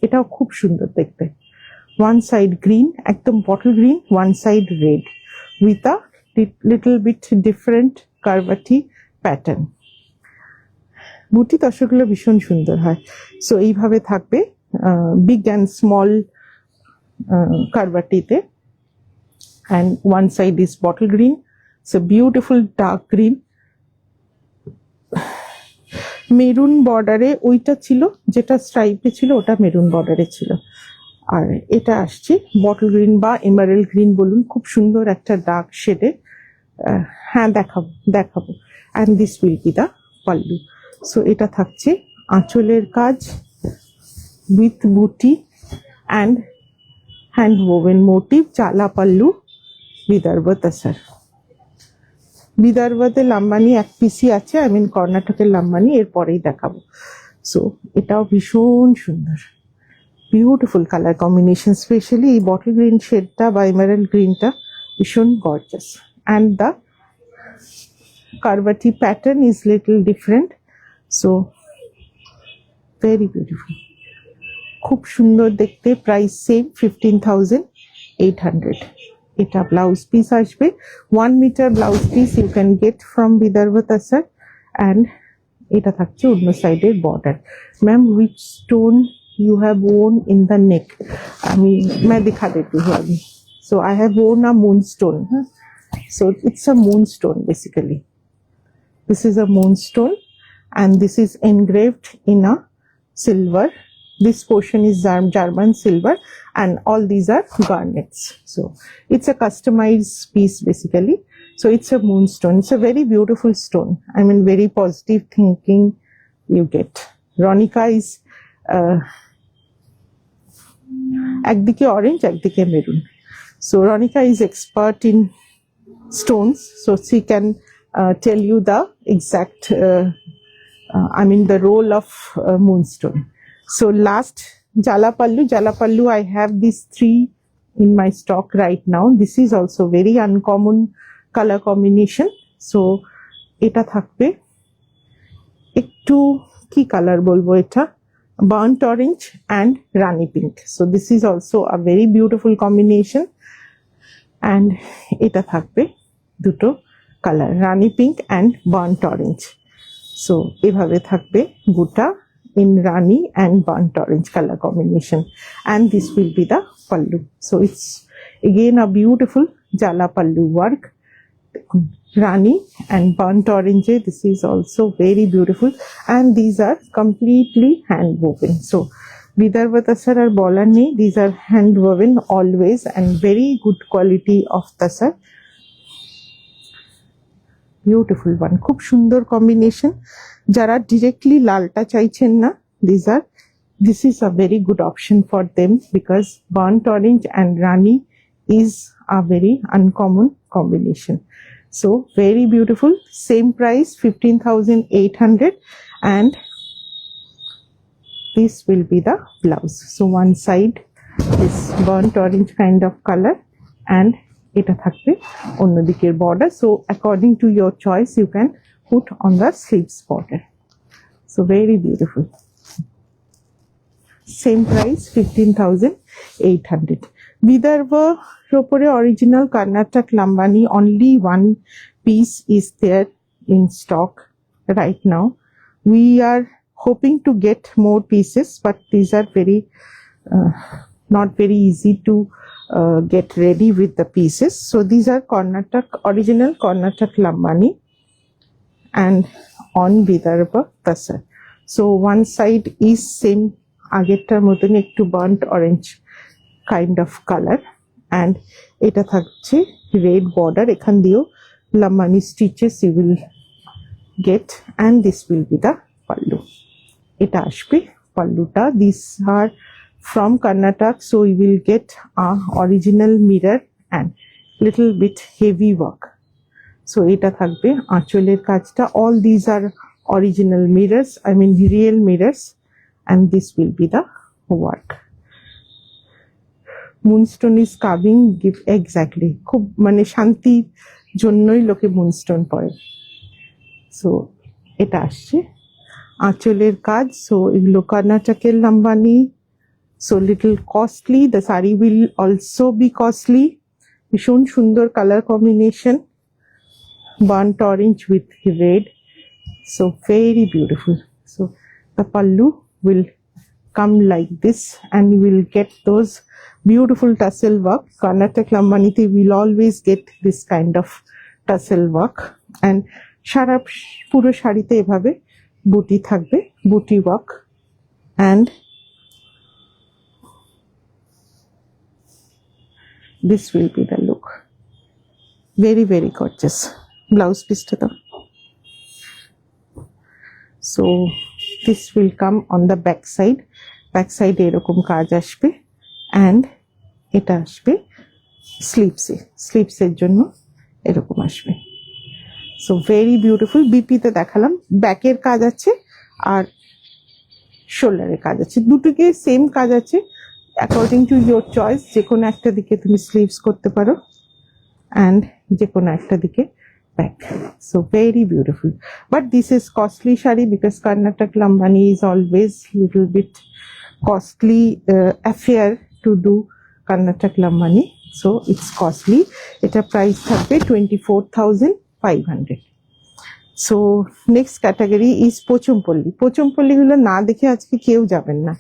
S1: এটাও খুব সুন্দর দেখতে। ওয়ান সাইড গ্রিন, একদম bottle green, one side red, with a little bit different curvati pattern. বুটি তসরগুলো ভীষণ সুন্দর হয়। সো এইভাবে থাকবে বিগ অ্যান্ড স্মল কারবাটিতে, and one side is bottle green. It's a beautiful dark green. Maroon বর্ডারে ওইটা ছিল, যেটা স্ট্রাইপে ছিল ওটা মেরুন বর্ডারে ছিল, আর এটা আসছে বটল গ্রিন বা এমারেল্ড গ্রিন বলুন, খুব সুন্দর একটা ডার্ক শেডে। হ্যাঁ দেখাবো and this will be the pallu. So এটা থাকছে আঁচলের কাজ উইথ বুটি অ্যান্ড হ্যান্ড ওভেন মোটিভ, চালা পাল্লু, বিদর্ভ তসর। বিদর্ভতে লাম্বানি এক পিসি আছে, আই মিন কর্ণাটকের লাম্বানি, এরপরেই দেখাবো। সো এটাও ভীষণ সুন্দর, বিউটিফুল কালার কম্বিনেশন, স্পেশালি এই বটল গ্রিন শেডটা বা এমারেল্ড গ্রিনটা ভীষণ gorgeous, and the karbati pattern is little different, so very beautiful, খুব সুন্দর দেখতে। Price same 15,800। এটা ব্লাউজ পিস আসবে, 1 metre blouse piece you can get from Vidarbha tussar, and এটা থাকছে অন্য সাইডের border. Ma'am which stone you have worn in the neck? मैं दिखा देती हूँ अभी। So I have worn a moonstone. So it's a moonstone basically. This is a moonstone, and this is engraved in a silver. This portion is German silver, and all these are garnets. So it's a customized piece basically. So it's a moonstone. It's a very beautiful stone. I mean, very positive thinking you get. Ronika is একদিকে orange একদিকে maroon. So Ronika is expert in stones, so she can tell you the exact I mean the role of moonstone. So last jalapallu, I have these 3 in my stock right now. This is also very uncommon color combination. So এটা থাকবে একটু কি colour বলবো, এটা burnt orange and rani pink. So this is also a very beautiful combination, and এটা থাকবে দুটো colour, rani pink and burnt orange. So এভাবে থাকবে গোটা in rani and burnt orange color combination, and this will be the pallu. So it's again a beautiful jala pallu work, rani and burnt orange. This is also very beautiful, and these are completely hand woven. So Vidarbh Tasar আর বলার নেই, these are hand woven always, and very good quality of tasar. Beautiful one, খুব সুন্দর combination. যারা directly লালটা চাইছেন না, this is a very good option for them, because burnt orange and rani is a very uncommon combination. So very beautiful, same price 15,800, and this will be the blouse. So one side is burnt orange kind of color, and এটা থাকবে অন্যদিকের border. So according to your choice you can put on the sleeves border. So very beautiful, same price 15,800. Vidarbha opore original Karnataka Lambani, only 1 piece is there in stock right now. We are hoping to get more pieces, but these are very not very easy to get ready with the pieces. So these are original Karnataka Lambani, and on Vidarbha Tasar. So one side is same আগেরটার মতন একটু burnt orange kind of color, and এটা থাকছে red border, এখান দিয়েও Lambani stitches you will get, and this will be the pallu. এটা আসবে palluta. These are from Karnataka, so you will get a original mirror and little bit heavy work. So এটা থাকবে আঁচলের কাজটা, all these are original mirrors, I mean real mirrors, and this will be the work. Moonstone is carving give exactly, খুব মানে শান্তির জন্যই লোকে moonstone পরে। সো এটা আসছে আঁচলের কাজ। সো এগুলো কর্ণাটকের Lambani, so little costly, the sari will also be costly, ভীষণ সুন্দর colour combination, burnt orange with red, so very beautiful. So the pallu will come like this and you will get those beautiful tassel work. Karnataka Lambanite will always get this kind of tassel work, and সারা পুরো শাড়িতে এভাবে বুটি থাকবে, বুটি work, and this will be the look. Very very gorgeous. Blouse piece to them. So this will come on the back side. Back side এরকম কাজ আসবে, and এটা আসবে স্লিভসে, স্লিভসের জন্য এরকম আসবে। So very beautiful. বিপিতে দেখালাম, ব্যাকের কাজ আছে আর শোল্ডারের কাজ আছে, দুটোকে সেম কাজ আছে, অ্যাকর্ডিং টু ইয়োর চয়েস। যে কোনো একটা দিকে তুমি স্লিভস করতে পারো, অ্যান্ড যে কোনো একটা দিকে back. So very beautiful, but this is costly shari because Karnataka Lambani is always little bit costly affair to do Karnataka Lambani, so it's costly. Eta price থাকবে 24,500. So next category is Pochampalli. Pochampalli গুলো না দেখে আজকে কেউ যাবেন না।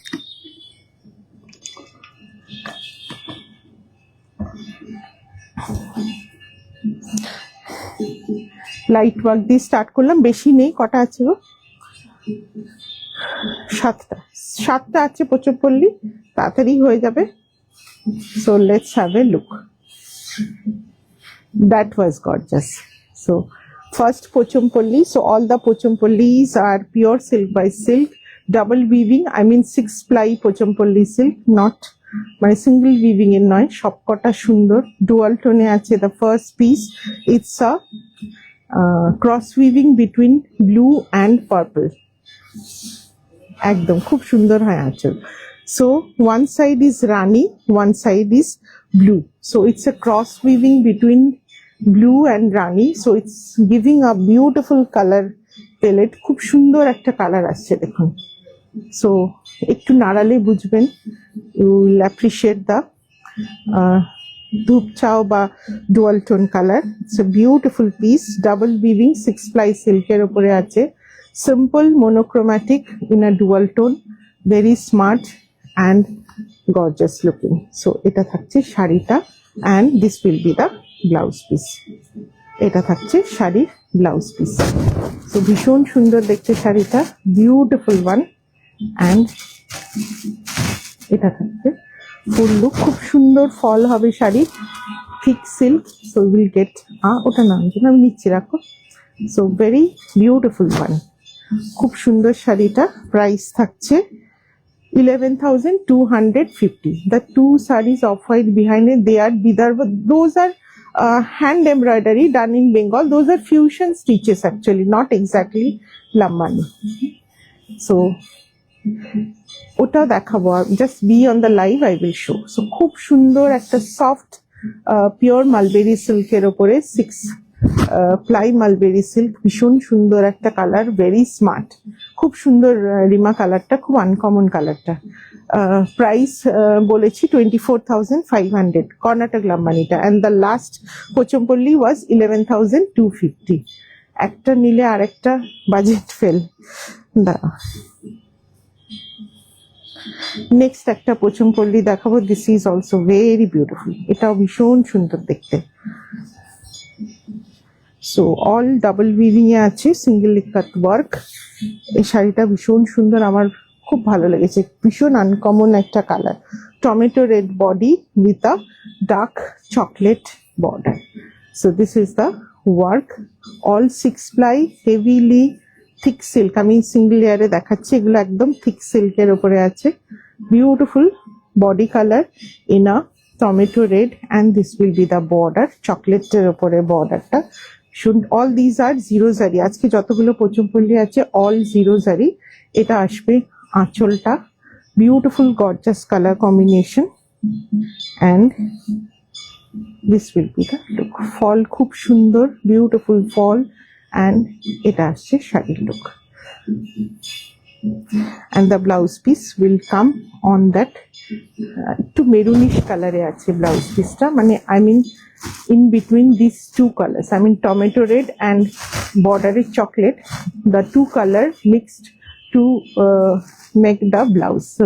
S1: Light work দিয়ে start করলাম, বেশি নেই, কটা আছে গো? 7টা আছে পোচমপল্লি, তাড়াতাড়ি হয়ে যাবে। So let's have a look. That was gorgeous. So first Pochampally. So all the Pochampallys are pure silk by silk, double weaving, I mean 6 ply Pochampally silk, not মানে সিঙ্গল উইভিং এর নয়, সবকটা সুন্দর ডুয়াল টোনে আছে। The first piece it's a cross weaving between blue and purple, একদম খুব সুন্দর হয় আঁচল। So one side is rani, one side is blue, so it's a cross weaving between blue and rani, so it's giving a beautiful color palette. খুব সুন্দর একটা colour আসছে দেখুন। সো একটু নাড়ালে বুঝবেন, ইউ উইল অ্যাপ্রিশিয়েট দ্য ধূপ চাও বা dual tone colour. It's a beautiful piece, double weaving, 6 ply সিল্কের উপরে আছে, simple monochromatic in a dual tone, very smart and gorgeous looking. So এটা থাকছে শাড়িটা, and this will be the blouse piece. এটা থাকছে শাড়ির ব্লাউজ পিস। সো ভীষণ সুন্দর দেখতে শাড়িটা, বিউটিফুল ওয়ান, and এটা থাকছে ফুল লুক। খুব সুন্দর ফল হবে sari, thick silk, so will get ওটা নাম যেন আমি নিচ্ছি, রাখো। সো ভেরি বিউটিফুল ওয়ান, খুব সুন্দর শাড়িটা। প্রাইস থাকছে 11,250. The two sarees of white behind it, they are Vidarbha. Those are hand embroidery done in Bengal. Those are fusion stitches actually, not exactly Lambani. So ওটা দেখাবো, just be on the live, I will show. So খুব সুন্দর একটা soft pure mulberry সিল্কের ওপরে 6 ply mulberry silk, ভীষণ সুন্দর একটা কালার, ভেরি স্মার্ট, খুব সুন্দর রিমা কালারটা, খুব আনকমন কালারটা। প্রাইস বলেছি 24,500 Karnataka লাম্বানিটা, and the last Pochampally ওয়াজ 11,250। একটা নিলে আর একটা বাজেট ফেল। দাঁড়া, নেক্সট একটা পোচমপল্লি দেখাবো। This is also very beautiful, এটাও ভীষণ সুন্দর দেখতে। সো অল ডাবল উইভিং এ আছে, সিঙ্গেল কাট ওয়ার্ক। এই শাড়িটা ভীষণ সুন্দর, আমার খুব ভালো লেগেছে, ভীষণ আনকমন একটা colour, tomato red body with a dark chocolate border. So this is the work, all 6 ply, heavily thick silk. আমি সিঙ্গেল লেয়ারে দেখাচ্ছি, এগুলো একদম থিক সিল্কের উপরে আছে। Beautiful body colour in a tomato red, and this will be the border, চকলেটের উপরে বর্ডারটা। অল দিজ আর জিরো জারি, আজকে যতগুলো পোচমপল্লি আছে অল জিরো জারি। এটা আসবে আঁচলটা, beautiful gorgeous colour combination, and this will be the look. Fall খুব সুন্দর, বিউটিফুল ফল, অ্যান্ড এটা আসছে শাড়ির look. and the blouse piece will come on that একটু মেরুনিশ কালারে আছে ব্লাউজ পিসটা, মানে I mean in between these two colors, I mean tomato red and bordered chocolate, the two color mixed to make the blouse. So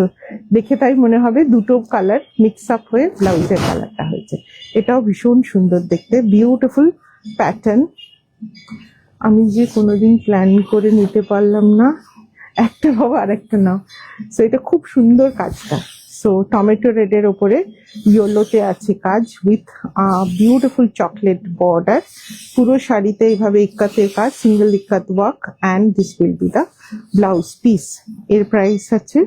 S1: দেখে তাই মনে হবে দুটো কালার মিক্স আপ হয়ে ব্লাউজের কালারটা হয়েছে। এটাও ভীষণ সুন্দর দেখতে, বিউটিফুল প্যাটার্ন। আমি যে কোনোদিন প্ল্যান করে নিতে পারলাম না, একটা বাবা আর একটা নাও। সো এটা খুব সুন্দর কাজটা। সো টমেটো রেডের ওপরে ইয়েলোতে আছে কাজ উইথ বিউটিফুল চকলেট বর্ডার। পুরো শাড়িতে এইভাবে ইক্কাতের কাজ, single ikat work, and this will be the blouse piece. এর প্রাইস আছে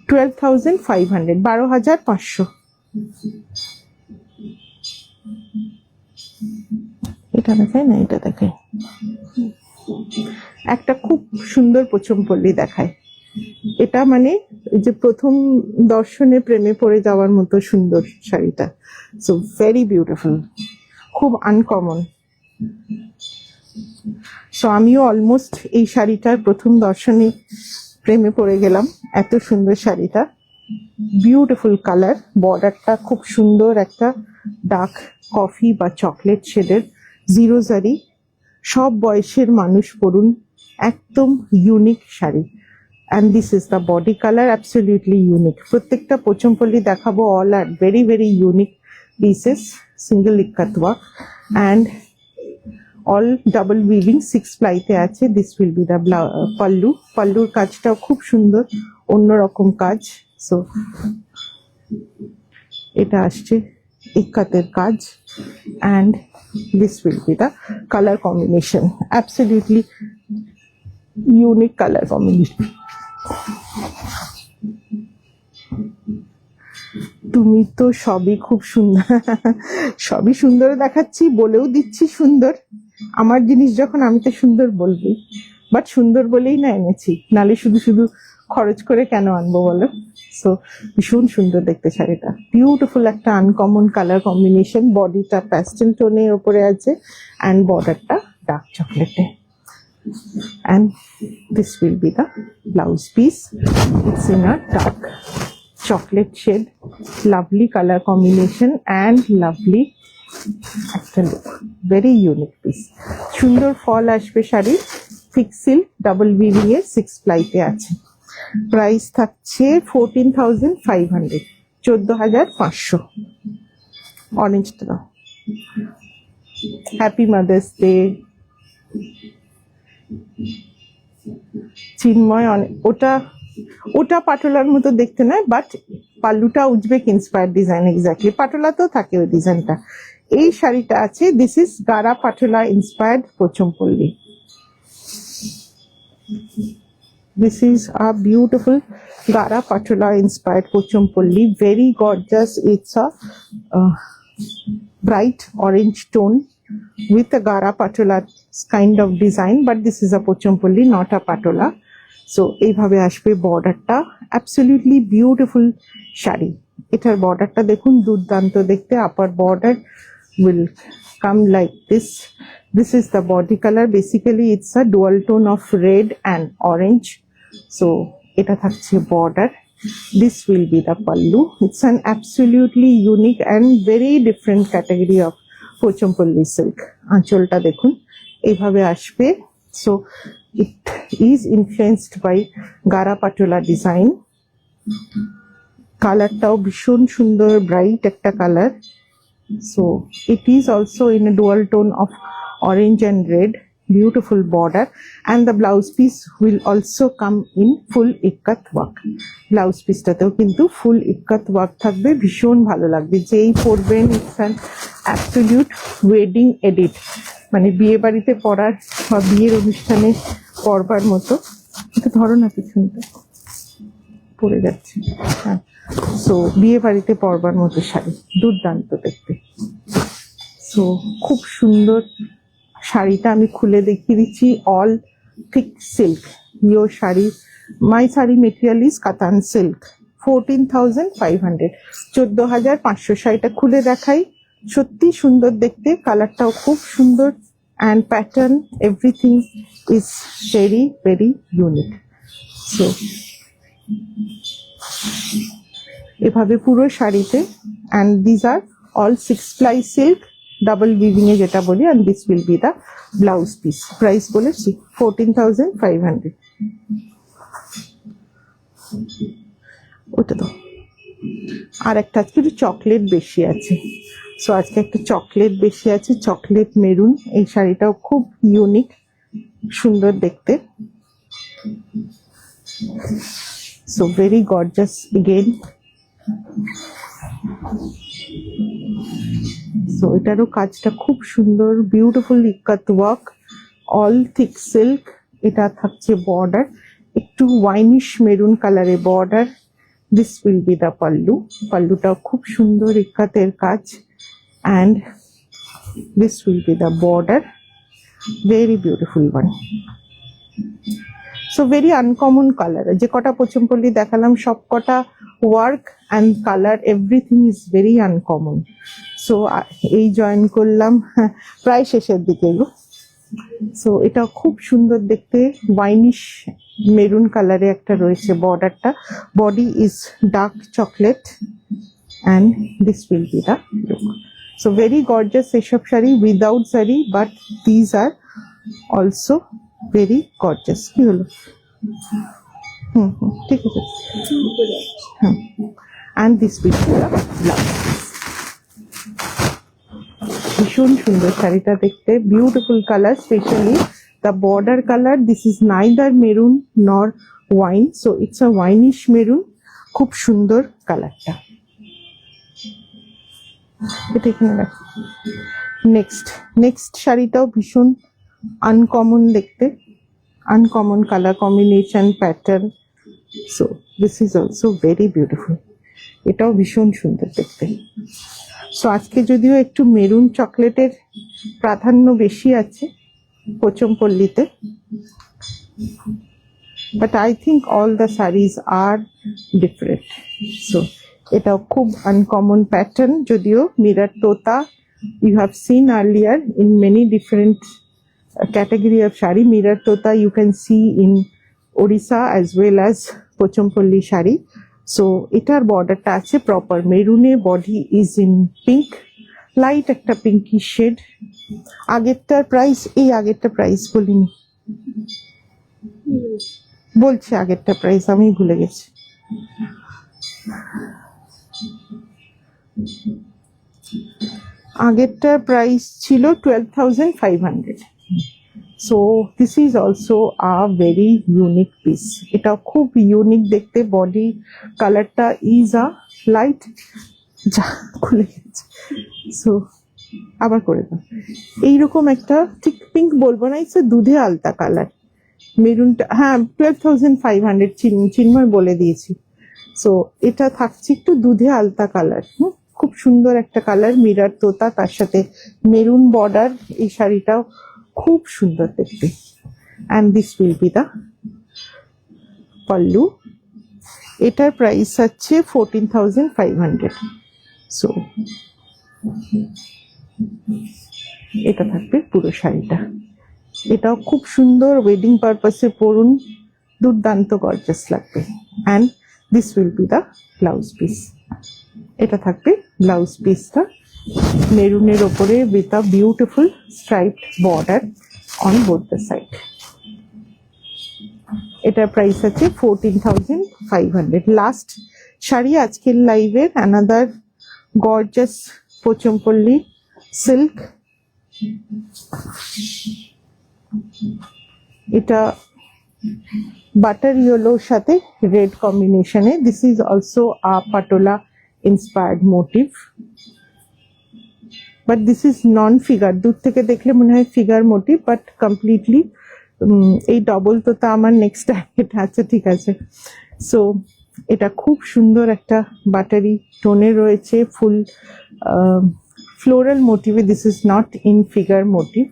S1: 12,500, 12,500। এটা দেখায় না, এটা দেখায়। একটা খুব সুন্দর পোচমপল্লী দেখায়, এটা মানে যে প্রথম দর্শনে প্রেমে পড়ে যাওয়ার মতো সুন্দর শাড়িটা। সো ভেরি বিউটিফুল, খুব আনকমন। সো আমিও অলমোস্ট এই শাড়িটার প্রথম দর্শনে প্রেমে পড়ে গেলাম, এত সুন্দর শাড়িটা। বিউটিফুল কালার, বর্ডারটা খুব সুন্দর, একটা ডার্ক কফি বা চকলেট শেডের, জিরো জারি। সব বয়সের মানুষ পরুন, একদম unique sari. And this is the body colour, absolutely unique. প্রত্যেকটা পোচমপল্লী দেখাবো, all are very very unique pieces, single ikat work and all double weaving, 6 প্লাইতে আছে। This will be the pallu. পাল্লুর কাজটাও খুব সুন্দর, অন্যরকম কাজ। সো এটা আসছে ইক্কাতের কাজ, and this will be the color combination, absolutely unique color combination. তুমি তো সবই খুব সুন্দর, সবই সুন্দর দেখাচ্ছি, বলেও দিচ্ছি সুন্দর। আমার জিনিস যখন আমি তো সুন্দর বলবি, বাট সুন্দর বলেই না এনেছি, নালে শুধু শুধু খরচ করে কেন আনবো বলো। সো ভীষণ সুন্দর দেখতে শাড়িটা, বিউটিফুল একটা আনকমন কালার কম্বিনেশন। বডিটা প্যাস্টেল টোনের ওপরে আছে অ্যান্ড বর্ডারটা ডার্ক চকলেটে, and this will be the blouse piece. It's in a dark chocolate shade, lovely colour combination and lovely একটা লুক, ভেরি ইউনিক পিস। সুন্দর ফল আসবে শাড়ির, ফিক্স সিল্ক ডাবল উইভিং এর 6 প্লাইতে আছে। প্রাইস থাকছে 14,500, 14,500। অরেঞ্জটা দাও, হ্যাপি মাদার্স ডে চিন্ময়। ওটা ওটা পাটোলার মতো দেখতে নয়, বাট পাল্লুটা উজবেক ইন্সপায়ার্ড ডিজাইন, এক্স্যাক্টলি পাটোলাতেও থাকে ওই ডিজাইনটা। এই শাড়িটা আছে, this is Gara Patola inspired Pochampally. This is a beautiful Gara Patola inspired Pochampalli, very gorgeous. It's a bright orange tone with a Gara Patola kind of design, but this is a Pochampalli, not a Patola. So এইভাবে আসবে বর্ডারটা, absolutely beautiful sari. এটার বর্ডারটা দেখুন, দুর্দান্ত দেখতে। Upper border will come like this. This is the body color. Basically it's a dual tone of red and orange. So এটা থাকছে border, this will be the pallu. It's an absolutely unique and very different category of Pochampalli silk. আঁচলটা দেখুন এইভাবে আসবে। So it is influenced by Gara Patola design. কালারটাও ভীষণ সুন্দর, bright একটা colour. So it is also in a dual tone of orange and red, beautiful border, and the blouse piece will also come in full ikkat work. Blouse piece টাতেও কিন্তু full ikkat work থাকবে, ভীষণ ভালো লাগবে যেই পরবেন। It's an absolute wedding edit, মানে বিয়ে বাড়িতে পরার বা বিয়ের অনুষ্ঠানে পরবার মতো। এটা ধরো না, পিছনটা পরে যাচ্ছে। হ্যাঁ, সো বিয়ে বাড়িতে পরবার মতো শাড়ি, দুর্দান্ত দেখতে। সো খুব সুন্দর শাড়িটা আমি খুলে দেখিয়ে দিচ্ছি। All thick silk your sari, my sari material is কাতান সিল্ক। 14,500, 14,500। শাড়িটা খুলে দেখাই, সত্যি সুন্দর দেখতে, কালারটাও খুব সুন্দর, and pattern, everything is very unique. So এভাবে পুরো শাড়িতে, and these are all 6-ply silk double weaving এ যেটা বলি, and this will be the blouse piece. Price বলেছি 14,500. ওটা তো আর একটা আজকে একটু চকলেট বেশি আছে, সো আজকে একটা চকলেট বেশি আছে, চকলেট মেরুন। এই শাড়িটাও খুব ইউনিক, সুন্দর দেখতে। So very gorgeous again. So এটারও কাজটা খুব সুন্দর, beautiful ikat work, all thick silk. এটা থাকছে বর্ডার, একটু ওয়াইনিশ মেরুন কালারের border. This will be the pallu. পাল্লুটাও খুব সুন্দর ইক্কাতের কাজ, and this will be the border, very beautiful one. So very uncommon color. যে কটা পোচমপল্লি দেখালাম সব কটা work and color everything is very uncommon. So এই জয়েন করলাম প্রায় শেষের দিকে গো। সো এটা খুব সুন্দর দেখতে, ওয়াইনিশ মেরুন কালারে একটা রয়েছে বর্ডারটা। Body is dark chocolate, and this will be the look. So very gorgeous এসব sari without zari, but these are also very gorgeous. কি হলো? ঠিক আছে। And this will be the blouse. ভীষণ সুন্দর শাড়িটা দেখতে, beautiful colour, specially the border color. This is neither maroon nor wine, so it's a wineish maroon. খুব সুন্দর কালারটা। এটা এখানে রাখো। নেক্সট শাড়িটাও ভীষণ আনকমন দেখতে, uncommon colour combination, pattern. So this is also very beautiful. এটাও ভীষণ সুন্দর দেখতে। সো আজকে যদিও একটু মেরুন চকলেটের প্রাধান্য বেশি আছে পোচমপল্লিতে, but I think all the saris are different. So এটাও খুব আনকমন প্যাটার্ন, যদিও মিরর তোতা you have seen earlier in many different category of shari. Mirror tota you can see in Odisha as well as Pochampalli shari. So etar border ta ache proper maroon, body is in pink, light ekta pinky shade. আগেরটার price, এই আগেরটা price বলিনি, বলছি আগেরটা price আমি ভুলে গেছি। আগেরটার প্রাইস ছিল 12,500. So this is also a very unique piece. এটা খুব ইউনিক দেখতে, বডি কালারটা ইজ আ লাইট, যা খুলে গেছে। সো আবার করে দাও। এইরকম একটা, ঠিক পিঙ্ক বলবো না, ইটস দুধে আলতা কালার মেরুনটা। হ্যাঁ 12,500 চিন্ময় বলে দিয়েছি। সো এটা থাকছে একটু দুধে আলতা কালার, খুব সুন্দর একটা কালার, মিরর তোতা, তার সাথে মেরুন বর্ডার। এই শাড়িটাও খুব সুন্দর দেখতে, and this will be the pallu. এটার প্রাইস আছে 14,500. সো এটা থাকবে পুরো শাড়িটা। এটাও খুব সুন্দর, ওয়েডিং পারপাসে পরুন, দুর্দান্ত গর্জাস লাগবে। and this will be the blouse piece. এটা থাকবে ব্লাউজ পিসটা মেরুনের ওপরে with a beautiful striped border on both the side. এটার প্রাইস আছে 14,500. লাস্ট শাড়ি আজকের লাইভের, অ্যানাদার গর্জাস পোচমপল্লি সিল্ক। এটা বাটার ইয়েলোর সাথে রেড কম্বিনেশনে। This is also a patola inspired motif, but this is non-figure. দূর থেকে দেখলে মনে হয় ফিগার মোটিভ, বাট কমপ্লিটলি এই ডবল তো তা আমার নেক্সট এটা আছে, ঠিক আছে। সো এটা খুব সুন্দর একটা বাটারি টোনে রয়েছে, ফুল ফ্লোরাল মোটিভে। This is not in figure motif,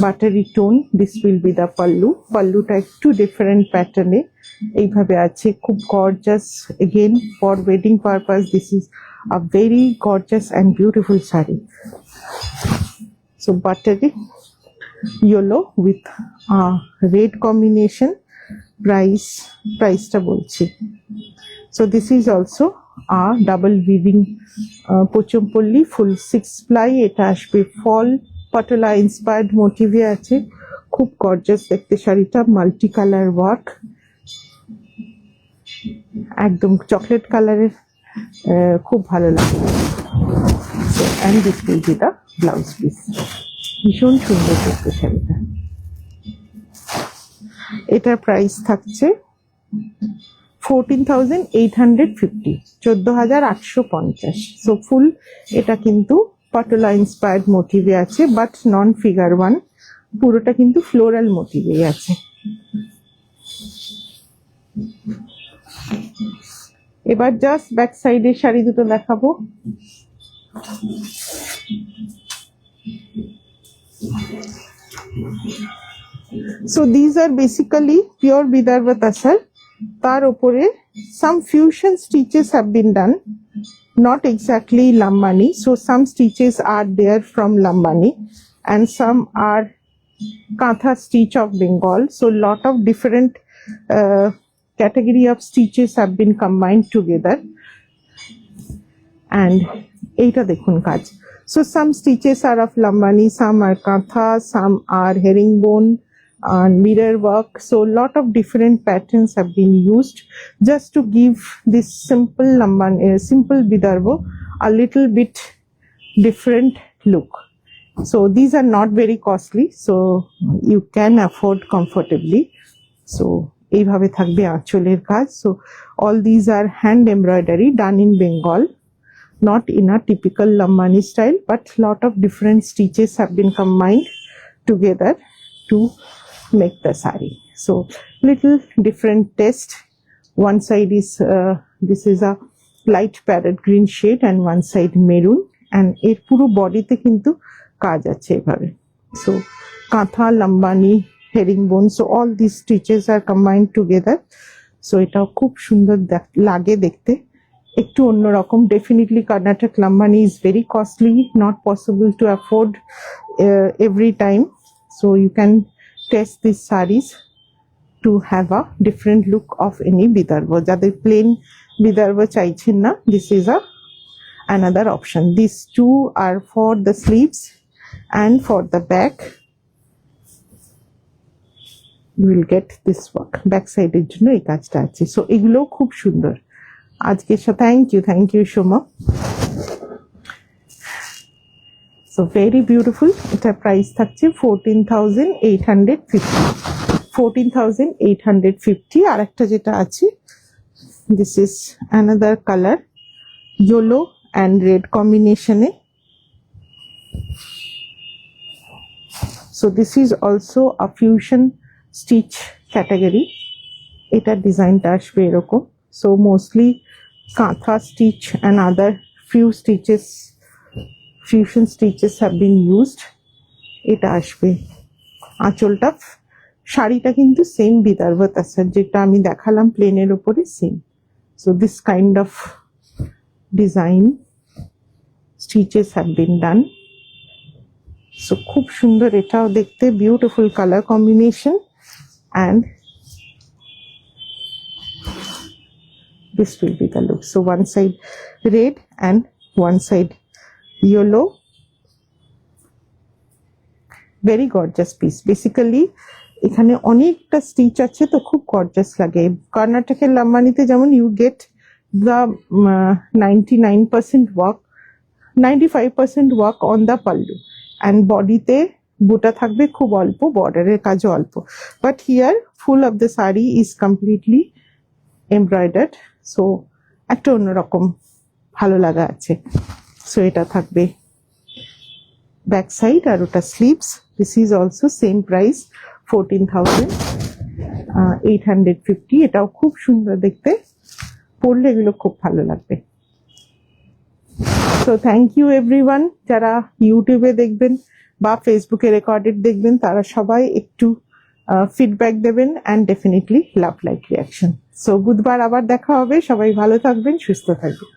S1: buttery tone. This will be the pallu. পাল্লুটা একটু ডিফারেন্ট প্যাটার্নে এইভাবে আছে, খুব gorgeous. Again for wedding purpose this is a very gorgeous and beautiful sari. So buttery yellow with red combination. Price ta bolchi. So this is also a double weaving pochompolli full 6 ply. এটা আসবে ফল patola inspired মোটিভে আছে, খুব gorgeous দেখতে শাড়িটা, multi colour work, একদম chocolate কালারের, খুব ভালো লাগে। So and this will be the blouse piece. ভীষণ সুন্দর দেখতে শাড়িটা। এটার প্রাইস থাকছে 14,850, 14,850। সো ফুল এটা কিন্তু পাটোলা ইন্সপায়ার্ড মোটিভে আছে, বাট নন ফিগার ওয়ান, পুরোটা কিন্তু ফ্লোরাল মোটিভে আছে। এবার জাস্ট ব্যাক সাইডের শাড়ি দুটো দেখাবো। So these are basically pure Vidarbha Tasar. তার উপরে some fusion stitches have been done, not exactly Lambani. So some stitches are there from Lambani and some are Kantha stitch of Bengal. So lot of different category of stitches have been combined together. And এইটা দেখুন কাজ। So some stitches are of Lambani, some are Kantha, some are herringbone and mirror work. So lot of different patterns have been used just to give this simple Lambani, simple Vidarbha a little bit different look. So these are not very costly, so you can afford comfortably. So এইভাবে থাকবে আঁচলের কাজ। So all these are hand embroidery done in Bengal, not in a typical Lambani style, but lot of different stitches have been combined together to make the sari. So little different taste. One side is this is a light parrot green shade and one side maroon, and এর পুরো বডিতে কিন্তু কাজ আছে এভাবে। So কাঁথা, Lambani, herringbone, so all these stitches are combined together. So এটাও খুব সুন্দর লাগে দেখতে, একটু অন্যরকম। Definitely Karnataka Lambani is very costly, not possible to afford every time. So you can test these saris to have a different look of any Vidarbha. যাদের plain Vidarbha চাইছেন না, this is another option. These two are for the sleeves and for the back. You will get this work. Back side এর জন্য এই কাজটা আছে। So এগুলো খুব সুন্দর। আজকে thank you Shoma. So very beautiful. এটা প্রাইস থাকছে 14,850, 14,850। আর একটা যেটা আছে, this is another color, yellow and red combination A. So this is also a fusion stitch category. এটা ডিজাইনটা আসবে এরকম। So mostly Kantha stitch and other fusion stitches have been used. এটা আসবে আঁচলটা। শাড়িটা কিন্তু সেম Vidarbha Tasar যেটা আমি দেখালাম প্লেনের উপরে, same. So this kind of design stitches have been done. So খুব সুন্দর এটাও দেখতে, beautiful color combination, and this will be the look. So one side red and one side yellow. Very gorgeous piece. Basically এখানে অনেকটা stitch আছে, তো খুব gorgeous লাগে। কর্ণাটকের লাম্বানিতে যেমন you get the 99% work, 95% work on the pallu, and bodyতে বুটা থাকবে খুব অল্প, বর্ডারের কাজও অল্প। But here full of the sari is completely embroidered. So একটা অন্যরকম ভালো লাগা আছে। So এটা থাকবে ব্যাক সাইড, আর ওটা sleeves. This is also same price, 14,850। এটাও খুব সুন্দর দেখতে, পরলে এগুলো খুব ভালো লাগবে। So thank you everyone, যারা ইউটিউবে দেখবেন বা ফেসবুকে রেকর্ডেড দেখবেন, তারা সবাই একটু ফিডব্যাক দেবেন and definitely love like reaction. So বুধবার আবার দেখা হবে। সবাই ভালো থাকবেন, সুস্থ থাকবেন।